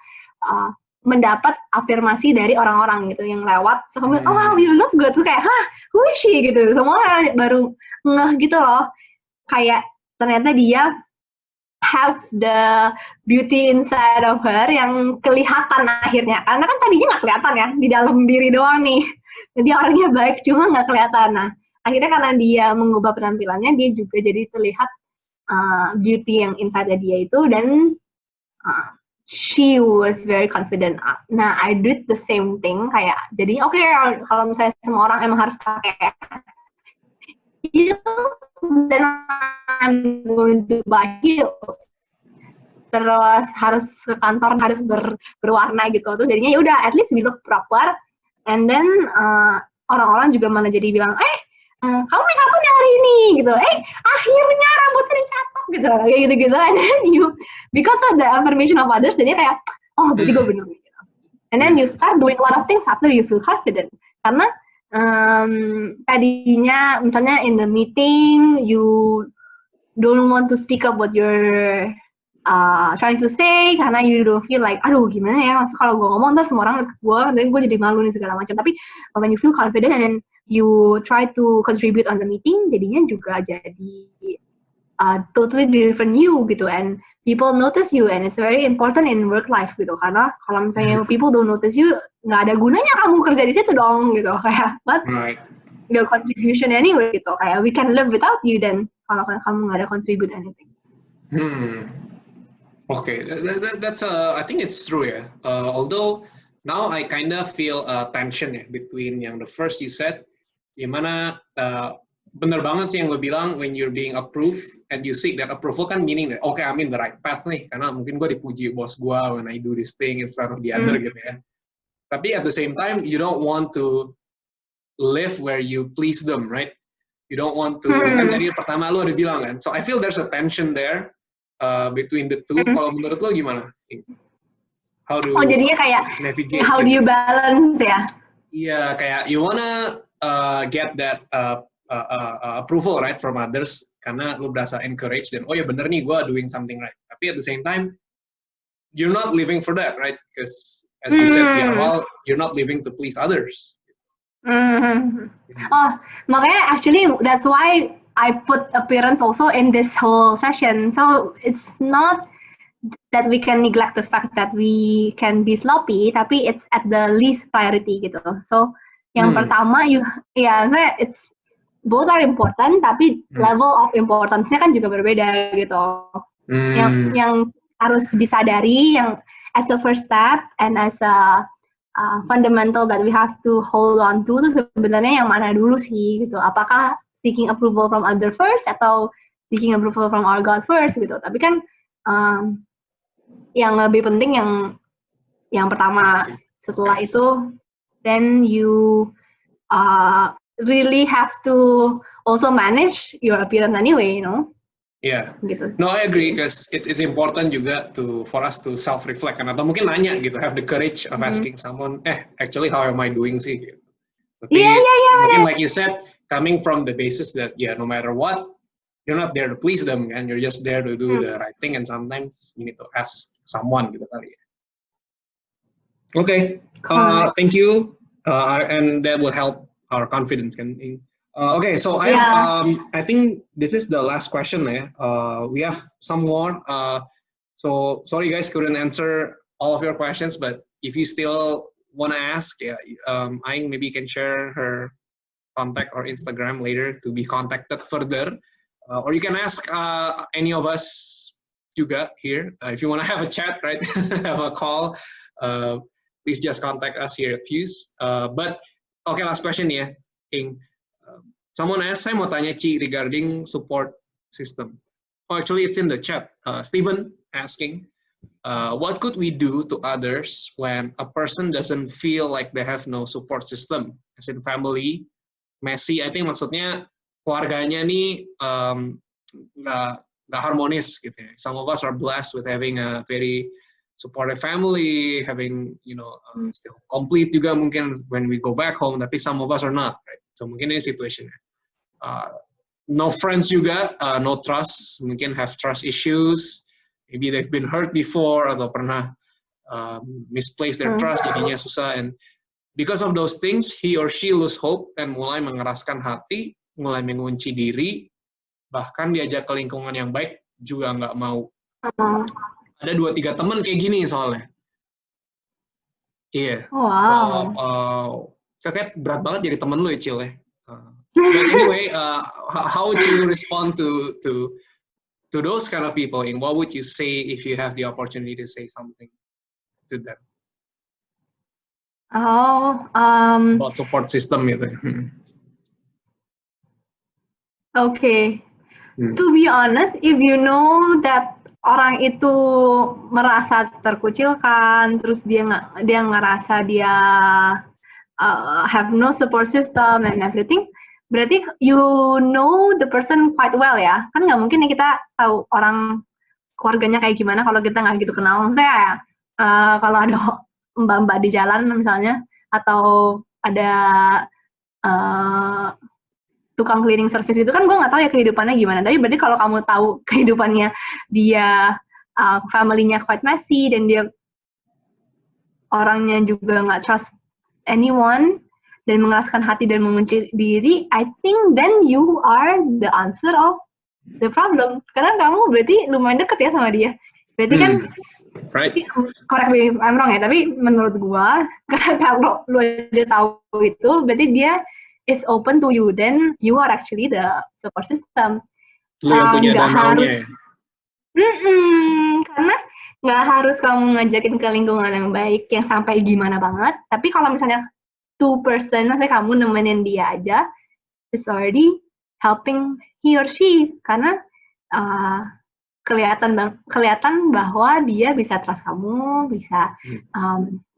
mendapat afirmasi dari orang-orang gitu yang lewat, so oh wow you look good, tuh kayak who is she gitu, semua baru ngeh gitu loh, kayak ternyata dia have the beauty inside of her yang kelihatan akhirnya, karena kan tadinya nggak kelihatan ya, di dalam diri doang nih, jadi orangnya baik cuma nggak kelihatan. Nah akhirnya karena dia mengubah penampilannya, dia juga jadi terlihat beauty yang inside dia itu, dan she was very confident. Nah I did the same thing, kayak jadi oke, kalau misalnya semua orang emang harus pakai heels, then I'm going to buy heels. Terus harus ke kantor harus berwarna gitu. Terus jadinya ya udah, at least we look proper. And then orang-orang juga malah jadi bilang, kamu make up yang hari ini gitu. Akhirnya rambutnya dicatok gitu. Kayak gitu-gitu. And then because of the affirmation of others, jadi kayak, oh berarti gue bener gitu. And then you start doing a lot of things after you feel confident. Karena tadinya misalnya in the meeting you don't want to speak up what you're trying to say karena you don't feel like aduh gimana ya, masa kalau gue ngomong terus semua orang lihat gue, dan gue jadi malu nih segala macam. Tapi when you feel confident and then you try to contribute on the meeting, jadinya juga jadi totally different you gitu, and people notice you, and it's very important in work life gitu, karena kalau misalnya people don't notice you, nggak ada gunanya kamu kerja di situ dong gitu, kayak what's your contribution anyway gitu, kayak we can live without you then kalau kamu nggak ada contribute anything. Okay, that's I think it's true ya. Although now I kind of feel tension ya between yang the first you said, gimana bener banget sih yang lo bilang, when you're being approved and you seek that approval kan meaning that okay, I'm in the right path nih, karena mungkin gue dipuji bos gue when I do this thing instead of the other gitu ya. Tapi at the same time you don't want to live where you please them, right? You don't want to, kan dari pertama lo udah bilang kan, so I feel there's a tension there between the two. Kalau menurut lo gimana? How do jadinya kayak navigate? How do you balance ya? Iya, kayak you wanna get that approval right from others karena lu berasa encouraged dan oh ya bener nih gue doing something right. Tapi at the same time you're not living for that, right? Because as you said di awal, you're not living to please others. Oh, makanya actually that's why I put appearance also in this whole session. So it's not that we can neglect the fact that we can be sloppy, tapi it's at the least priority gitu. So yang pertama, saya it's both are important, tapi level of importance-nya kan juga berbeda gitu. Yang harus disadari, yang as a first step and as a fundamental that we have to hold on to itu sebenarnya yang mana dulu sih gitu. Apakah seeking approval from other first atau seeking approval from our God first gitu. Tapi kan yang lebih penting yang pertama. Setelah itu, then you really have to also manage your appearance anyway, you know. Yeah. Gitu. No, I agree because it's important juga for us to self reflect kan, atau mungkin nanya gitu, have the courage of asking someone, actually how am I doing sih? Gitu. Tapi mungkin like you said, coming from the basis that no matter what, you're not there to please them kan, you're just there to do the right thing, and sometimes you need to ask someone gitu kali ya. Okay, thank you, and that will help our confidence kan. Okay, so I have, I think this is the last question ya. We have some more. So sorry guys, couldn't answer all of your questions, but if you still want to ask, Aing maybe can share her contact or Instagram later to be contacted further, or you can ask any of us juga here. If you want to have a chat, right, have a call, please just contact us here at Fuse. But okay, last question ya, Ing. Someone asked, saya mau tanya Ci regarding support system. Oh, actually it's in the chat. Steven asking, what could we do to others when a person doesn't feel like they have no support system, as in family, messy? I think maksudnya keluarganya nih nggak harmonis gitu ya. Some of us are blessed with having a very supportive family, having still complete juga mungkin when we go back home, tapi some of us are not, right? So mungkin ini situationnya. No friends juga, no trust, mungkin have trust issues, maybe they've been hurt before atau pernah misplace their trust, jadinya susah, and because of those things he or she lose hope and mulai mengeraskan hati, mulai mengunci diri, bahkan diajak ke lingkungan yang baik juga nggak mau. Ada 2-3 temen kayak gini soalnya. Iya. Wow. So kayak berat banget jadi temen lu ya, Cil ya. But anyway, how would you respond to those kind of people? And what would you say if you have the opportunity to say something to them? About support system gitu. Okay. To be honest, if you know that orang itu merasa terkucilkan, terus dia ngerasa dia have no support system and everything, berarti you know the person quite well ya. Kan nggak mungkin ya kita tahu orang keluarganya kayak gimana kalau kita nggak gitu kenal. Maksudnya kalau ada mbak-mbak di jalan misalnya, atau ada tukang cleaning service itu kan gue nggak tahu ya kehidupannya gimana. Tapi berarti kalau kamu tahu kehidupannya dia, family-nya quite messy, dan dia orangnya juga nggak trust anyone, dan mengeraskan hati dan mengunci diri, I think then you are the answer of the problem. Karena kamu berarti lumayan deket ya sama dia. Berarti kan, right. Correct me if I'm wrong ya, tapi menurut gua, kalau lu aja tahu itu, berarti dia is open to you, then you are actually the support system. Lu yang punya danaunya ya? Karena nggak harus kamu ngajakin ke lingkungan yang baik, yang sampai gimana banget, tapi kalau misalnya 2%, maksudnya kamu nemenin dia aja, it's already helping he or she, karena kelihatan bahwa dia bisa trust kamu, bisa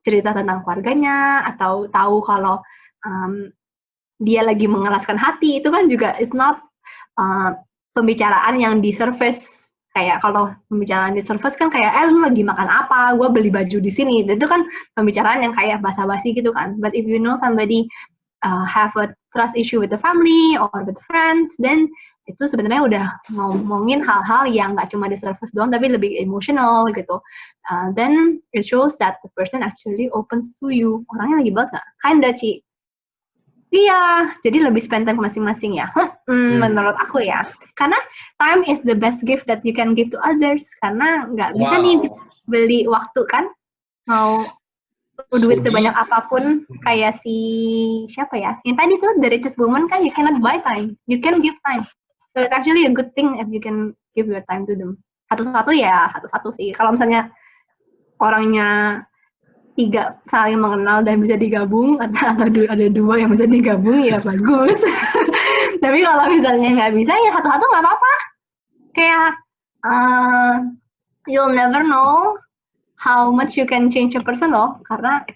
cerita tentang keluarganya, atau tahu kalau dia lagi mengeraskan hati. Itu kan juga it's not pembicaraan yang di surface. Kayak kalau pembicaraan di surface kan kayak, lu lagi makan apa, gue beli baju di sini. Itu kan pembicaraan yang kayak basa-basi gitu kan. But if you know somebody have a trust issue with the family or with friends, then itu sebenarnya udah ngomongin hal-hal yang nggak cuma di surface doang, tapi lebih emotional gitu. Then it shows that the person actually opens to you. Orangnya lagi balas nggak? Kinda, Ci. Iya, jadi lebih spend time masing-masing ya. Menurut aku ya. Karena time is the best gift that you can give to others. Karena nggak bisa nih Wow. beli waktu kan. Mau duit So sebanyak deep. apapun, kayak si siapa ya? Yang tadi tuh The Richest Woman kan, you cannot buy time. You can give time. So it's actually a good thing if you can give your time to them. Satu-satu ya, satu-satu sih. Kalau misalnya orangnya 3 saling mengenal dan bisa digabung, atau ada 2 yang bisa digabung, ya bagus. Tapi kalau misalnya nggak bisa, ya satu-satu nggak apa-apa. Kayak, you'll never know how much you can change a person loh. Karena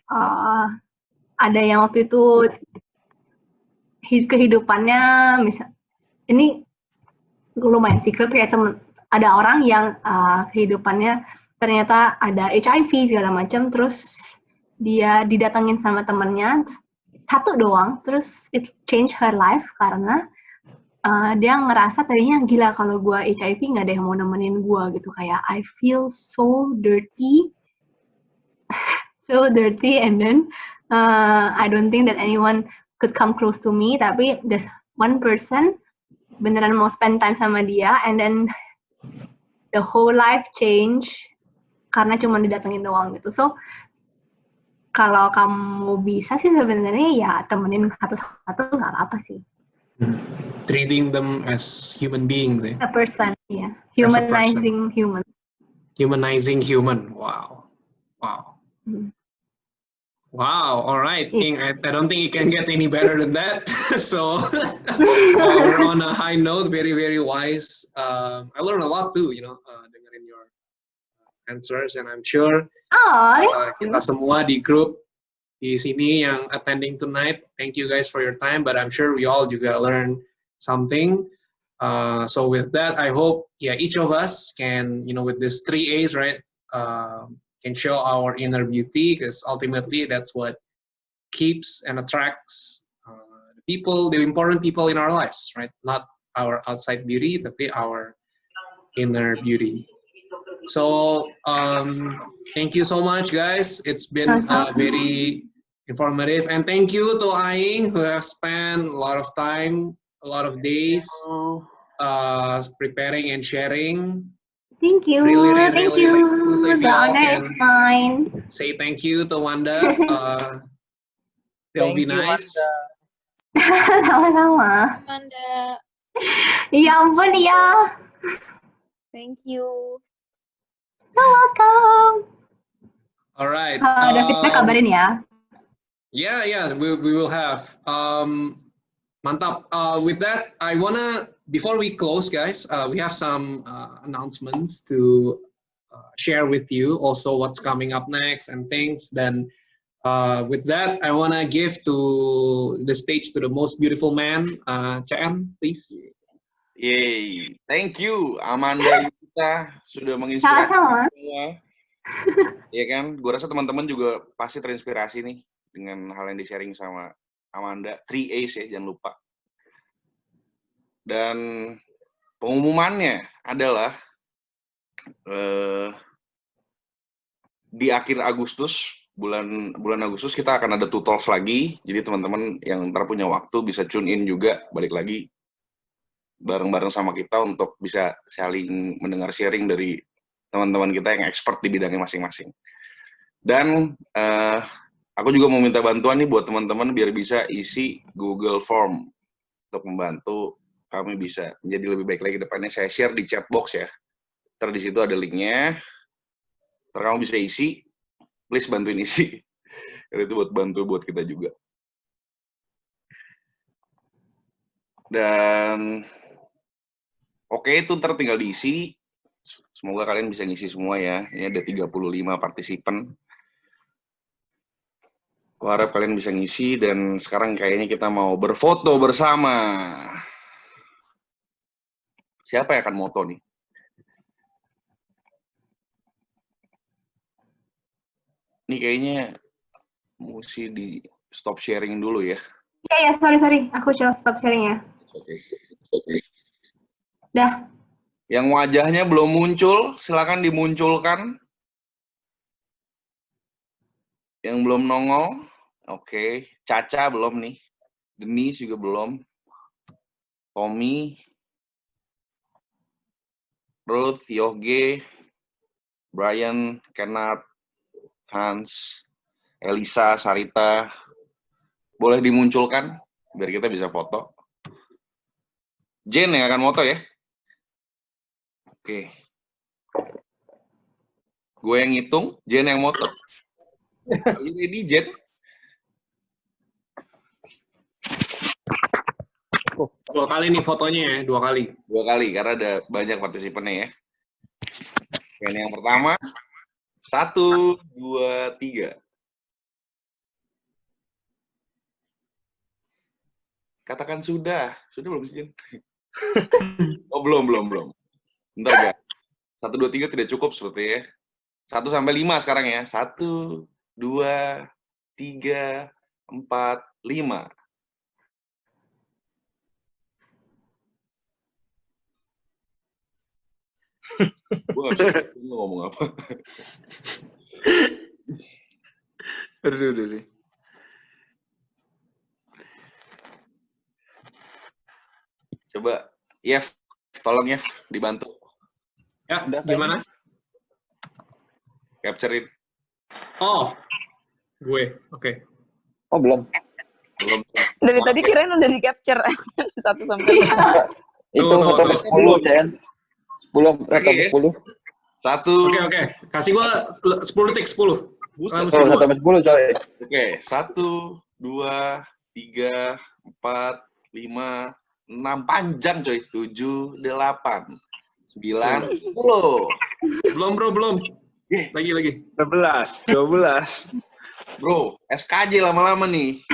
ada yang waktu itu kehidupannya, ini lumayan secret, kayak ada orang yang kehidupannya ternyata ada HIV segala macam, terus dia didatengin sama temennya, satu doang, terus it change her life karena dia ngerasa tadinya gila kalau gue HIV nggak ada yang mau nemenin gue gitu, kayak I feel so dirty, and then I don't think that anyone could come close to me, tapi there's one person beneran mau spend time sama dia, and then the whole life change karena cuma didatengin doang gitu. So kalau kamu bisa sih sebenarnya ya temenin satu-satu nggak apa-apa sih. Treating them as human beings. A person, yeah. As a person. Humanizing human. Humanizing human. Wow. Wow. Wow. All right. King, I don't think it can get any better than that. So we're on a high note. Very, very wise. I learned a lot too, dengerin your answers, and I'm sure kita semua di grup di sini yang attending tonight, thank you guys for your time, but I'm sure we all juga learn something. So with that, I hope each of us can, with this 3 A's, right, can show our inner beauty, because ultimately that's what keeps and attracts the important people in our lives, right? Not our outside beauty, tapi our inner beauty. So thank you so much, guys. It's been very informative, and thank you to Aing, who has spent a lot of time, a lot of days preparing and sharing. Thank you. Really, Thank really, you. so if The you all honor is can mine. say thank you to Wanda, it'll be nice. Sama-sama. Amanda. Ya ampun ya. Thank you. You're welcome. All right. Ada feedback kabarin ya. Yeah, we will have. Mantap. With that, I wanna, before we close, guys, we have some announcements to share with you. Also, what's coming up next and things. Then, with that, I wanna give to the stage to the most beautiful man, CM, please. Yay, thank you Amanda Yuta sudah menginspirasi Sama-sama. semua. Ya kan, gue rasa teman-teman juga pasti terinspirasi nih dengan hal yang di-sharing sama Amanda. 3 A's ya, jangan lupa. Dan pengumumannya adalah di akhir Agustus, bulan Agustus kita akan ada 2 talks lagi. Jadi teman-teman yang ntar punya waktu bisa tune in juga, balik lagi bareng-bareng sama kita untuk bisa saling mendengar sharing dari teman-teman kita yang expert di bidangnya masing-masing. Dan aku juga mau minta bantuan nih buat teman-teman biar bisa isi Google Form untuk membantu kami bisa menjadi lebih baik lagi ke depannya. Saya share di chat box ya. Ntar di situ ada linknya. Ntar kamu bisa isi. Please bantuin isi. Karena itu buat bantu buat kita juga. Dan oke, itu ntar tinggal diisi. Semoga kalian bisa ngisi semua ya. Ini ada 35 partisipan. Aku harap kalian bisa ngisi, dan sekarang kayaknya kita mau berfoto bersama. Siapa yang akan moto nih? Ini kayaknya mesti di stop sharing dulu ya. Iya, sorry. Aku stop sharing ya. Oke. Dah. Yang wajahnya belum muncul, silakan dimunculkan. Yang belum nongol, oke. Caca belum nih. Denise juga belum. Tommy, Ruth, Yoge, Brian, Kenneth, Hans, Elisa, Sarita. Boleh dimunculkan biar kita bisa foto. Jen yang akan foto ya. Oke. Gue yang ngitung, Jen yang moto. Ini Jen. Dua kali nih fotonya ya, 2 kali. 2 kali, karena ada banyak partisipannya ya. Oke, ini yang pertama. 1, 2, 3. Katakan sudah. Sudah belum sih, Jen? Oh, belum. Bentar, guys. 1, 2, 3 tidak cukup seperti ya. 1 sampai 5 sekarang ya. 1, 2, 3, 4, 5. Gue gak bisa ngomong apa. Aduh. Coba, Yev, tolong Yev, dibantu. Ya, gimana? Capture-in. Oh, gue. Oke. Oh, belum. Belum. Dari tadi kirain udah di-capture 1 sampai 5. Hitung 1 sampai 10, Jen. 10 Lagi ya? 10. 1. Oke. Kasih gue 10 detik, 10. Buset. 1 sampai 10, coy. Oke, 1, 2, 3, 4, 5, 6. Panjang coy. 7, 8, 9, 10. Belum, bro, belum. Lagi. 12. Bro, SKJ lama-lama nih.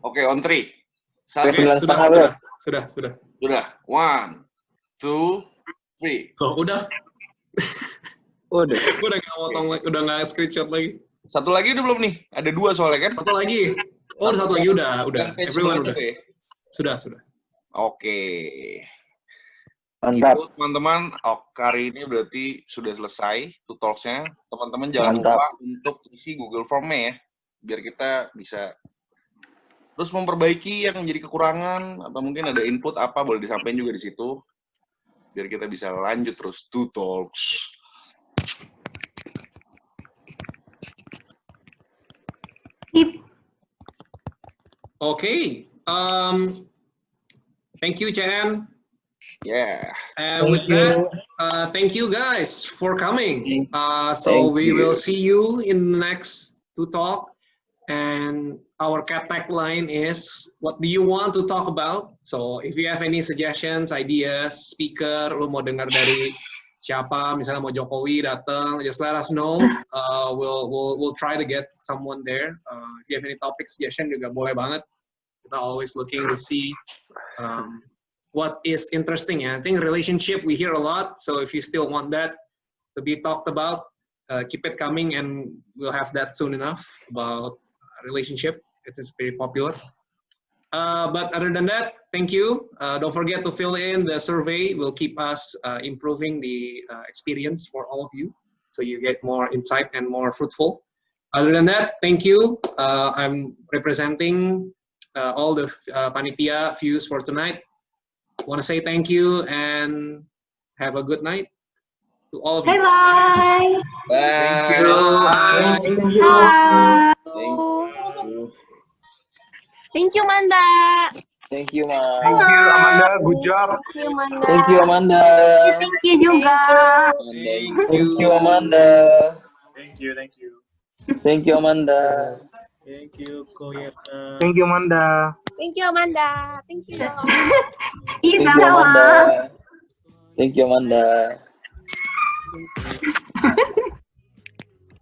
Oke, on 3. Oke, 9,5, sudah. Sudah. 1, 2, 3. Oh, udah. Udah. Gue udah nggak motong, udah nggak screenshot lagi. Satu lagi udah belum nih? Ada 2 soalnya kan? Satu lagi. Oh, satu lagi udah. Page Everyone semua udah. ya? Sudah. Oke. Mantap. Itu teman-teman, hari ini berarti sudah selesai tutorialnya. Teman-teman jangan Mantap. lupa untuk isi Google Form-nya ya. Biar kita bisa terus memperbaiki yang menjadi kekurangan atau mungkin ada input apa boleh disampaikan juga di situ. Biar kita bisa lanjut terus tutorials. Okay. Thank you, Chen. Yeah. And with that, thank you guys for coming. So Thank we you. will see you in the next to talk. And our cat tagline is, what do you want to talk about? So if you have any suggestions, ideas, speaker, lu mau dengar dari siapa, misalnya mau Jokowi datang, just let us know. We'll try to get someone there. If you have any topic suggestion juga boleh banget. Kita always looking to see what is interesting. I think relationship we hear a lot. So if you still want that to be talked about, keep it coming, and we'll have that soon enough about relationship. It is very popular. But other than that, thank you. Don't forget to fill in the survey. Will keep us improving the experience for all of you, so you get more insight and more fruitful. Other than that, thank you. I'm representing all the panitia views for tonight. Want to say thank you and have a good night to all of you. Bye-bye. Bye. Thank you. Bye. Thank you. Bye. Thank you. Thank you, Manda. Thank you, Ma. Thank you, Amanda. Good job. Thank you, Manda. Thank you, Amanda. Thank you juga. Thank you, Amanda. Thank you. Thank you, Amanda. Thank you, Koyeta. Thank you, Amanda. Thank you, Amanda. Thank you. Thank Iya, you, sama-sama. Amanda. Thank you, Amanda.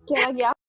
Kayak lagi apa?